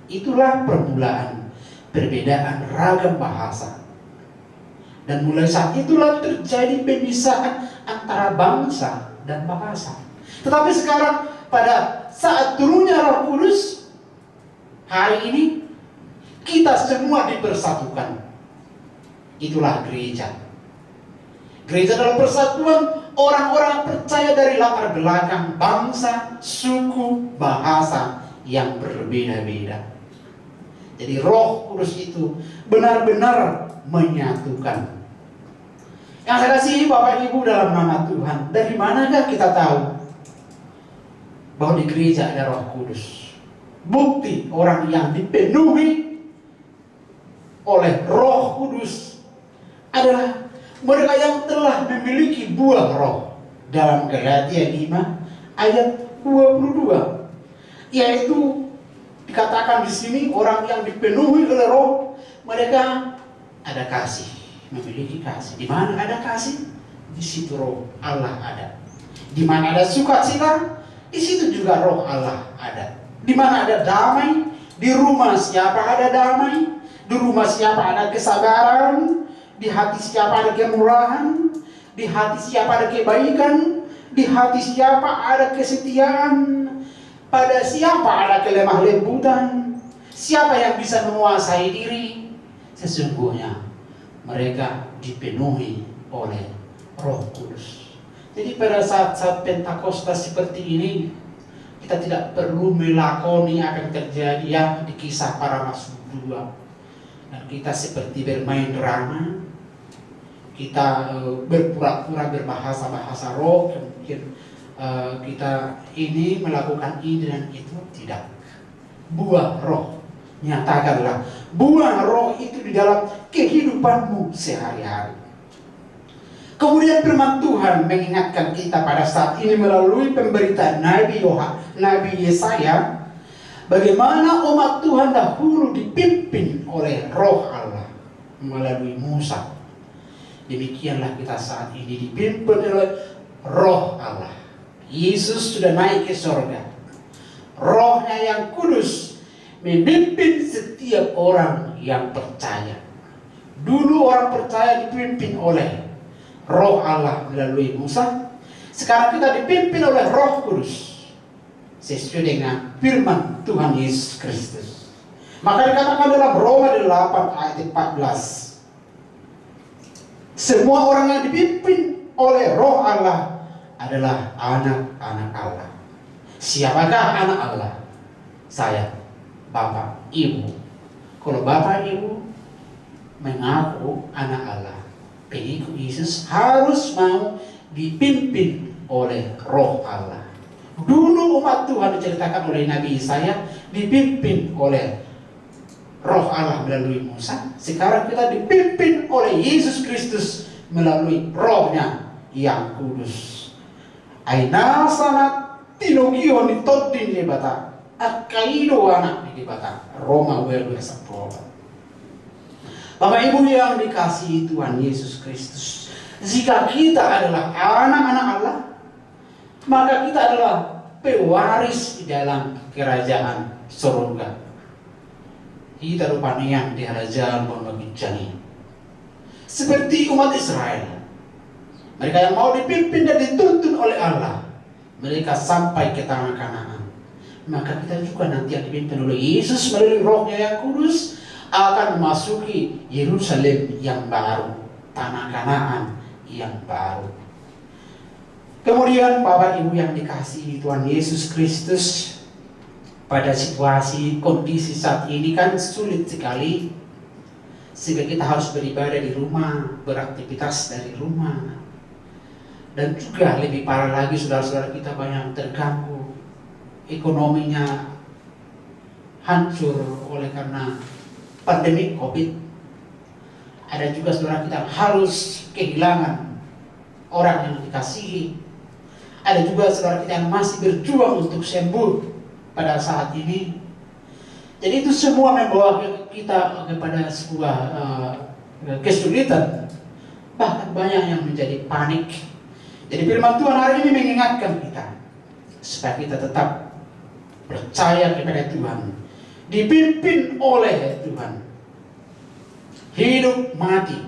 [SPEAKER 3] Itulah permulaan perbedaan ragam bahasa. Dan mulai saat itulah terjadi pemisahan antara bangsa dan bahasa. Tetapi sekarang pada saat turunnya Roh Kudus, hari ini kita semua dipersatukan. Itulah gereja. Gereja adalah persatuan orang-orang percaya dari latar belakang bangsa, suku, bahasa yang berbeda-beda. Jadi Roh Kudus itu benar-benar menyatukan. Yang saya kasihi Bapak Ibu dalam nama Tuhan, dari manakah kita tahu bahwa di gereja ada Roh Kudus? Bukti orang yang dipenuhi oleh Roh Kudus adalah mereka yang telah memiliki buah Roh. Dalam Galatia 5 ayat 22, yaitu dikatakan di sini orang yang dipenuhi oleh Roh, mereka ada kasih, memiliki kasih. Di mana ada kasih, di situ Roh Allah ada. Di mana ada sukacita, di situ juga Roh Allah ada. Di mana ada damai, di rumah siapa ada damai, di rumah siapa ada kesabaran, di hati siapa ada kemurahan, di hati siapa ada kebaikan, di hati siapa ada kesetiaan. Pada siapa ada kelemah lembutan, siapa yang bisa menguasai diri, sesungguhnya mereka dipenuhi oleh Roh Kudus. Jadi pada saat-saat Pentakosta seperti ini, kita tidak perlu melakoni apa yang terjadi yang di Kisah Para Rasul 2. Dan kita seperti bermain drama, kita berpura-pura berbahasa-bahasa roh, kemudian kita ini melakukan ini dan itu. Tidak. Buah Roh, nyatakanlah buah Roh itu di dalam kehidupanmu sehari-hari. Kemudian firman Tuhan mengingatkan kita pada saat ini melalui pemberitaan Nabi Yesaya, bagaimana umat Tuhan dahulu dipimpin oleh Roh Allah melalui Musa. Demikianlah kita saat ini dipimpin oleh Roh Allah. Yesus sudah naik ke surga. Rohnya yang kudus memimpin setiap orang yang percaya. Dulu orang percaya dipimpin oleh Roh Allah melalui Musa. Sekarang kita dipimpin oleh Roh Kudus sesuai dengan firman Tuhan Yesus Kristus. Maka dikatakan dalam Roma 8 ayat 14, semua orang yang dipimpin oleh Roh Allah adalah anak-anak Allah. Siapakah anak Allah? Saya, Bapak, Ibu. Kalau Bapak, Ibu mengaku anak Allah, pengikut Yesus harus mau dipimpin oleh Roh Allah. Dulu umat Tuhan diceritakan oleh Nabi Yesaya dipimpin oleh Roh Allah melalui Musa. Sekarang kita dipimpin oleh Yesus Kristus melalui Rohnya yang kudus. Aina sanat tinogio ni totin di bata akaido anak di bata Roma welu saproba. Bapak Ibu yang dikasihi Tuhan Yesus Kristus, jika kita adalah anak-anak Allah, maka kita adalah pewaris di dalam kerajaan surga. Kita rupanya di kerajaan berbagi jani. Seperti umat Israel, mereka yang mau dipimpin dan dituntun oleh Allah, mereka sampai ke tanah Kanaan. Maka kita juga nanti yang dipimpin oleh Yesus melalui Rohnya yang kudus akan memasuki Yerusalem yang baru, tanah Kanaan yang baru. Kemudian Bapak Ibu yang dikasihi Tuhan Yesus Kristus, pada situasi kondisi saat ini kan sulit sekali, sehingga kita harus beribadah di rumah, beraktivitas dari rumah. Dan juga lebih parah lagi, saudara-saudara kita banyak terganggu, ekonominya hancur oleh karena pandemi COVID. Ada juga saudara kita harus kehilangan orang yang dikasihi. Ada juga saudara kita yang masih berjuang untuk sembuh pada saat ini. Jadi itu semua membawa kita kepada sebuah kesulitan. Bahkan banyak yang menjadi panik. Jadi firman Tuhan hari ini mengingatkan kita supaya kita tetap percaya kepada Tuhan, dipimpin oleh Tuhan. Hidup mati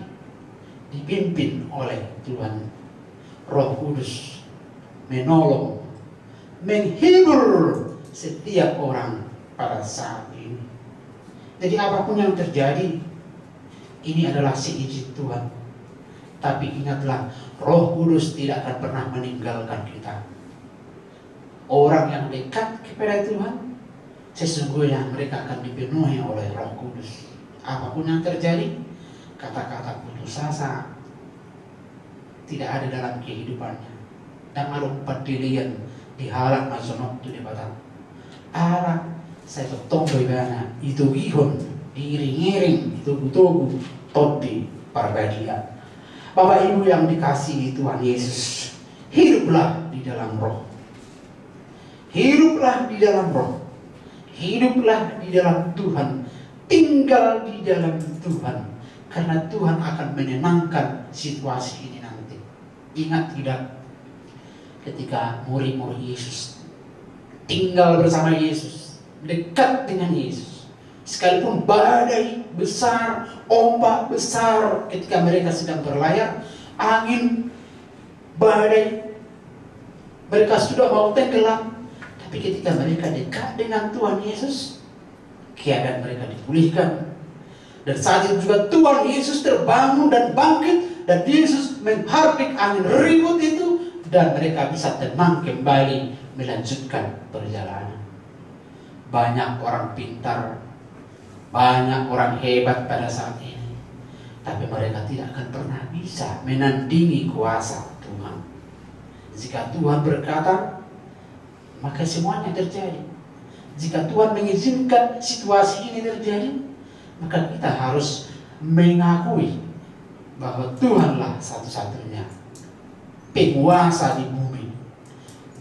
[SPEAKER 3] dipimpin oleh Tuhan. Roh Kudus menolong, menghibur setiap orang pada saat ini. Jadi apapun yang terjadi, ini adalah seizin Tuhan. Tapi ingatlah, Roh Kudus tidak akan pernah meninggalkan kita. Orang yang dekat kepada Tuhan, sesungguhnya mereka akan dipenuhi oleh Roh Kudus. Apapun yang terjadi, kata-kata putus asa tidak ada dalam kehidupannya. Dan malumpat dilian dihalang masonok tu di batang. Ala saya bertombol bana itu gihon diiring-iring itu butuh todi parbadia. Bapak Ibu yang dikasihi Tuhan Yesus, hiduplah di dalam Roh. Hiduplah di dalam Roh. Hiduplah di dalam Tuhan. Tinggal di dalam Tuhan. Karena Tuhan akan menenangkan situasi ini nanti. Ingat tidak, ketika murid-murid Yesus tinggal bersama Yesus, dekat dengan Yesus, sekalipun badai besar, ombak besar, ketika mereka sedang berlayar, angin, badai, mereka sudah mau tenggelam. Tapi ketika mereka dekat dengan Tuhan Yesus, keadaan mereka dipulihkan. Dan saat itu juga Tuhan Yesus terbangun dan bangkit, dan Yesus menghardik angin ribut itu, dan mereka bisa tenang kembali melanjutkan perjalanan. Banyak orang pintar, banyak orang hebat pada saat ini, tapi mereka tidak akan pernah bisa menandingi kuasa Tuhan. Jika Tuhan berkata, maka semuanya terjadi. Jika Tuhan mengizinkan situasi ini terjadi, maka kita harus mengakui bahwa Tuhanlah satu-satunya penguasa di bumi,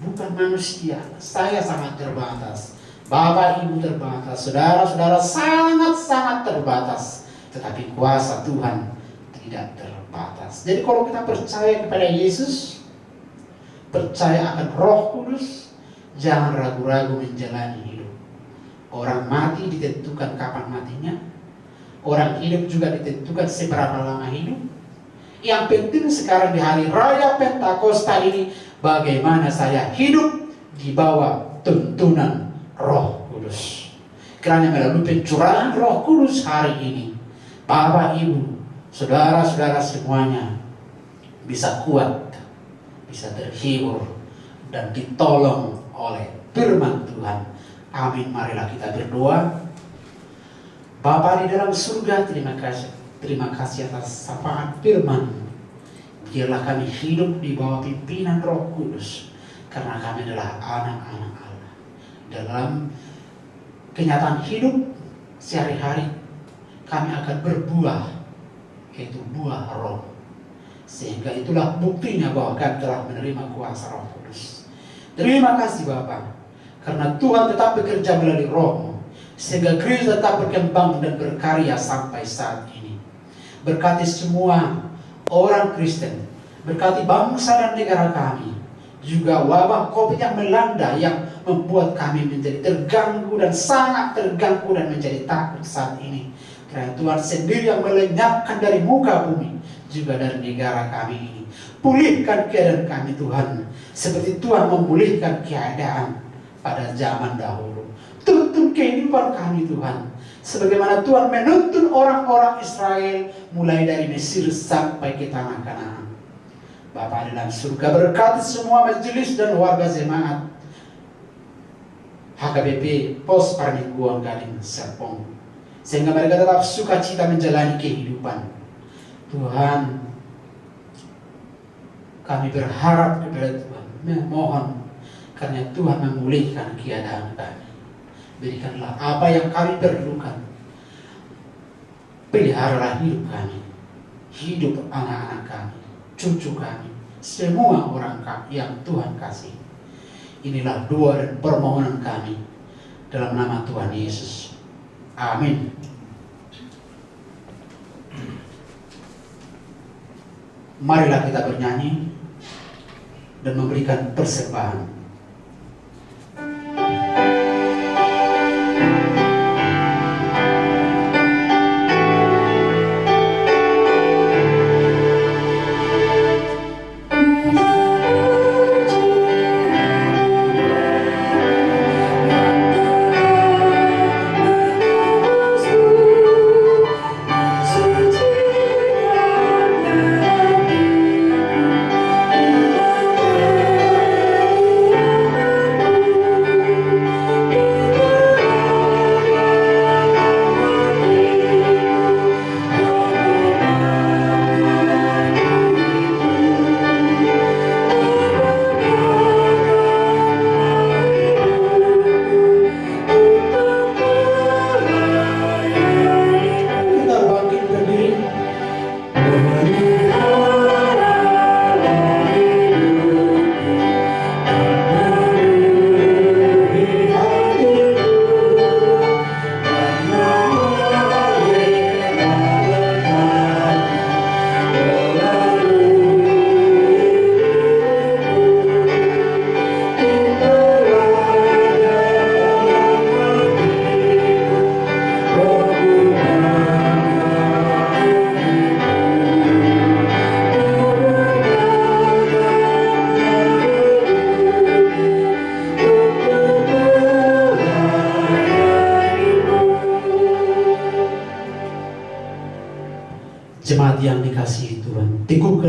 [SPEAKER 3] bukan manusia. Saya sangat terbatas, Bapak Ibu terbatas, saudara-saudara sangat-sangat terbatas, tetapi kuasa Tuhan tidak terbatas. Jadi kalau kita percaya kepada Yesus, percaya akan Roh Kudus, jangan ragu-ragu menjalani hidup. Orang mati ditentukan kapan matinya, orang hidup juga ditentukan seberapa lama hidup. Yang penting sekarang di hari raya Pentakosta ini, bagaimana saya hidup di bawah tuntunan Roh Kudus. Karena melalui pencurahan Roh Kudus hari ini, Bapak Ibu, saudara-saudara semuanya bisa kuat, bisa terhibur, dan ditolong oleh firman Tuhan. Amin. Marilah kita berdoa. Bapa di dalam surga, terima kasih atas sapaan firman. Biarlah kami hidup di bawah pimpinan Roh Kudus, karena kami adalah anak-anak Allah. Dalam kenyataan hidup sehari-hari, kami akan berbuah, yaitu buah Roh. Sehingga itulah buktinya bahwa kami telah menerima kuasa Roh Kudus. Terima kasih Bapa, karena Tuhan tetap bekerja melalui Roh-Mu, sehingga gereja tetap berkembang dan berkarya sampai saat ini. Berkati semua orang Kristen, berkati bangsa dan negara kami. Juga wabah COVID yang melanda, yang membuat kami menjadi terganggu dan sangat terganggu dan menjadi takut saat ini. Karena Tuhan sendiri yang melenyapkan dari muka bumi, juga dari negara kami ini. Pulihkan keadaan kami Tuhan, seperti Tuhan memulihkan keadaan pada zaman dahulu. Tuntun kehidupan kami Tuhan, sebagaimana Tuhan menuntun orang-orang Israel mulai dari Mesir sampai ke tanah Kanaan. Bapa dalam surga, berkati semua majelis dan warga jemaat HKBP Pos Parmingguan Gading Serpong, sehingga mereka tetap sukacita menjalani kehidupan. Tuhan, kami berharap kepada Tuhan, memohon karena Tuhan memulihkan keadaan kami. Berikanlah apa yang kami perlukan. Peliharalah hidup kami, hidup anak-anak kami, cucu kami, semua orang yang Tuhan kasih. Inilah doa dan permohonan kami dalam nama Tuhan Yesus. Amin. Marilah kita bernyanyi dan memberikan persembahan.
[SPEAKER 4] Suci dan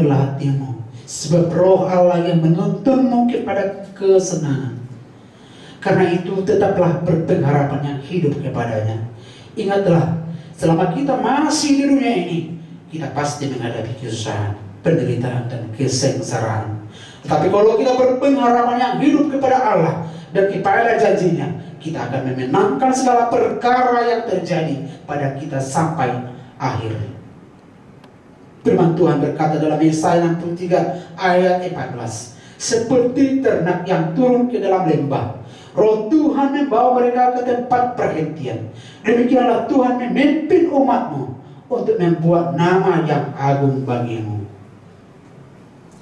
[SPEAKER 3] Hiburkanlah hatimu, sebab roh Allah yang menuntunmu kepada kesenangan. Karena itu tetaplah berpengharapan yang hidup kepadanya. Ingatlah, selama kita masih di dunia ini, kita pasti menghadapi kesusahan, penderitaan, dan kesengsaraan. Tetapi kalau kita berpengharapan yang hidup kepada Allah dan kepada janjinya, kita akan memenangkan segala perkara yang terjadi pada kita sampai akhir. Firman Tuhan berkata dalam Yesaya 63 ayat 14, seperti ternak yang turun ke dalam lembah, Roh Tuhan membawa mereka ke tempat perhentian. Demikianlah Tuhan memimpin umatmu untuk membuat nama yang agung bagimu.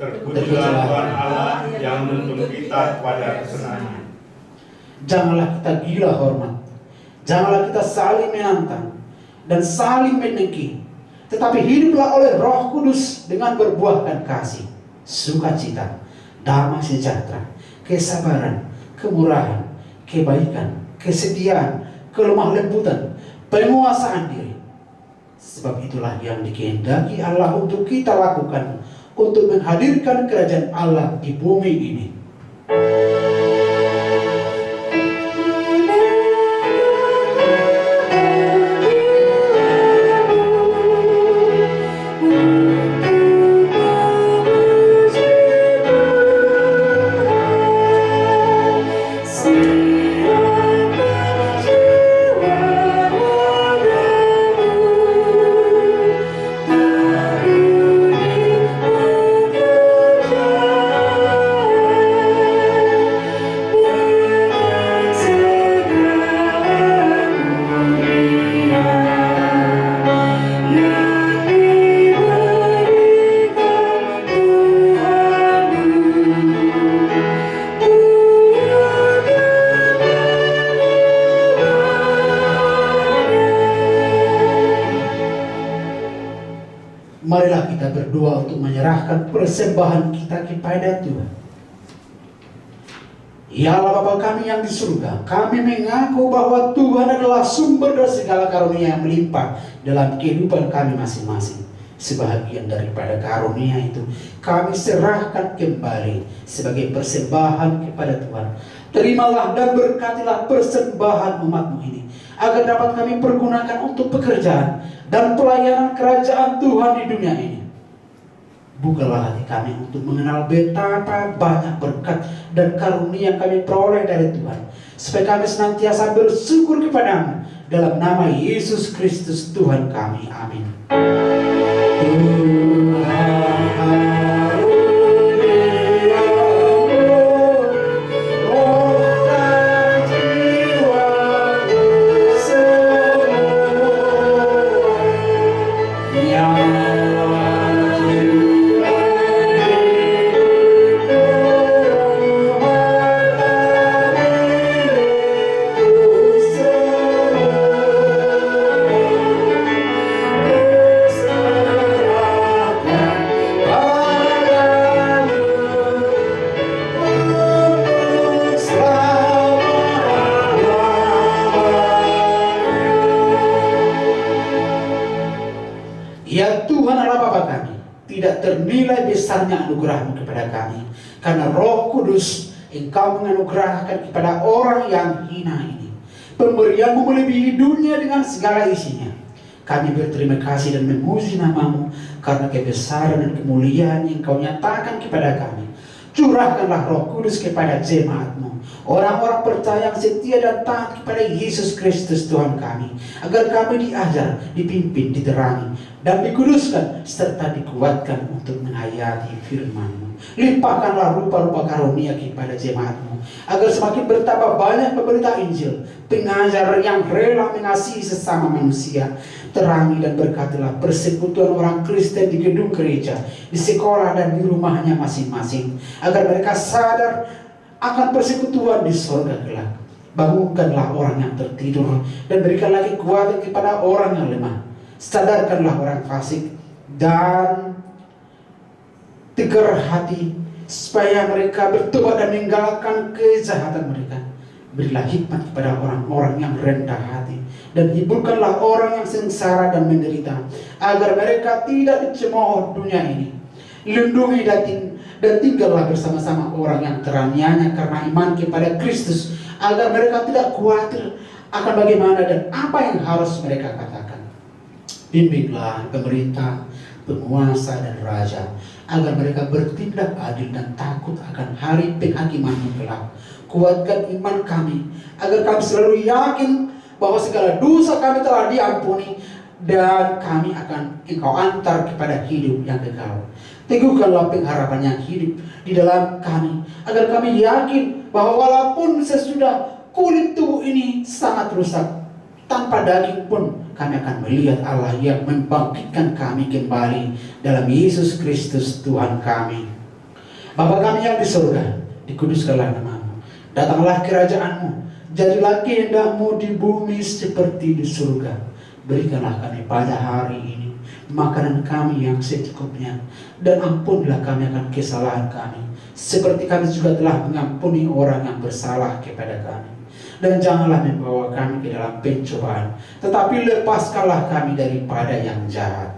[SPEAKER 2] Terpujilah Tuhan Allah yang menuntun kita kepada kesenangan.
[SPEAKER 3] Janganlah kita gila hormat, janganlah kita saling menantang dan saling mendengki, tetapi hiduplah oleh Roh Kudus dengan berbuahkan kasih, sukacita, damai sejahtera, kesabaran, kemurahan, kebaikan, kesetiaan, kelemah lembutan, penguasaan diri. Sebab itulah yang dikehendaki Allah untuk kita lakukan untuk menghadirkan kerajaan Allah di bumi ini. Marilah kita berdoa untuk menyerahkan persembahan kita kepada Tuhan. Ya Allah Bapa kami yang di surga, kami mengaku bahwa Tuhan adalah sumber dari segala karunia yang melimpah dalam kehidupan kami masing-masing. Sebahagian daripada karunia itu kami serahkan kembali sebagai persembahan kepada Tuhan. Terimalah dan berkatilah persembahan umat-Mu ini, agar dapat kami pergunakan untuk pekerjaan dan pelayanan kerajaan Tuhan di dunia ini. Bukalah hati kami untuk mengenal betapa banyak berkat dan karunia yang kami peroleh dari Tuhan, supaya kami senantiasa bersyukur kepadamu. Dalam nama Yesus Kristus Tuhan kami. Amin. Ya Tuhan Allah Bapa kami, tidak ternilai besarnya anugerah-Mu kepada kami, karena Roh Kudus Engkau menganugerahkan kepada orang yang hina ini. Pemberian-Mu melebihi dunia dengan segala isinya. Kami berterima kasih dan memuji nama-Mu karena kebesaran dan kemuliaan yang Engkau nyatakan kepada kami. Curahkanlah Roh Kudus kepada jemaat-Mu, orang-orang percaya yang setia dan taat kepada Yesus Kristus Tuhan kami, agar kami diajar, dipimpin, diterangi, dan dikuduskan serta dikuatkan untuk menghayati firman-Mu. Limpahkanlah rupa-rupa karunia kepada jemaat-Mu, agar semakin bertambah banyak pemberita Injil, pengajar yang rela mengasihi sesama manusia. Terangi dan berkatilah persekutuan orang Kristen di gedung gereja, di sekolah dan di rumahnya masing-masing, agar mereka sadar akan persekutuan di sorga kelak. Bangunkanlah orang yang tertidur dan berikan lagi kekuatan kepada orang yang lemah. Sadarkanlah orang fasik dan tegar hati, supaya mereka bertobat dan meninggalkan kejahatan mereka. Berilah hikmat kepada orang-orang yang rendah hati, dan hiburkanlah orang yang sengsara dan menderita, agar mereka tidak dicemooh dunia ini. Lindungi dan tinggallah bersama-sama orang yang teraniaya karena iman kepada Kristus, agar mereka tidak khawatir akan bagaimana dan apa yang harus mereka katakan. Bimbinglah pemerintah, penguasa dan raja, agar mereka bertindak adil dan takut akan hari penghakiman kelak. Kuatkan iman kami, agar kami selalu yakin bahwa segala dosa kami telah diampuni, dan kami akan Engkau antar kepada hidup yang kekal. Teguhkanlah pengharapan yang hidup di dalam kami, agar kami yakin bahwa walaupun sesudah kulit tubuh ini sangat rusak, tanpa daging pun kami akan melihat Allah yang membangkitkan kami kembali dalam Yesus Kristus Tuhan kami. Bapa kami yang di surga, dikuduskanlah nama-Mu. Datanglah kerajaan-Mu, jadilah kehendak-Mu di bumi seperti di surga. Berikanlah kami pada hari ini makanan kami yang secukupnya, dan ampunilah kami akan kesalahan kami, seperti kami juga telah mengampuni orang yang bersalah kepada kami. Dan janganlah membawa kami ke dalam pencobaan, tetapi lepaskanlah kami daripada yang jahat.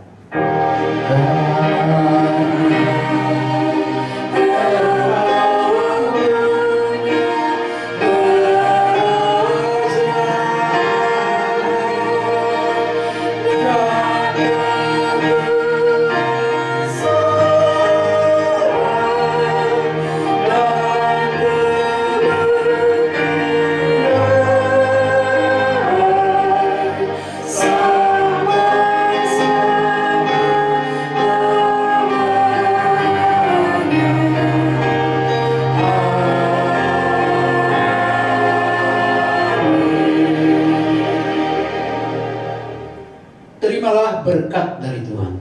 [SPEAKER 3] Terimalah berkat dari Tuhan.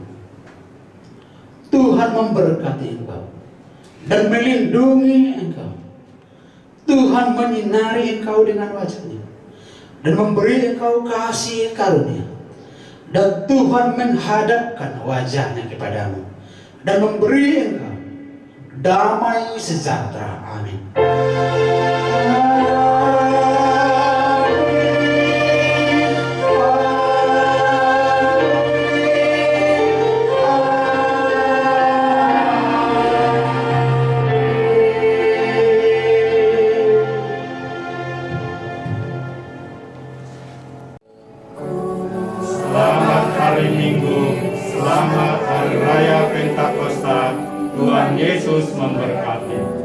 [SPEAKER 3] Tuhan memberkati engkau dan melindungi engkau. Tuhan menyinari engkau dengan wajah-Nya dan memberi engkau kasih karunia. Dan Tuhan menghadapkan wajah-Nya kepadamu dan memberi engkau damai sejahtera. Amin.
[SPEAKER 2] Hari Minggu, selamat Hari Raya Pentakosta. Tuhan Yesus memberkati.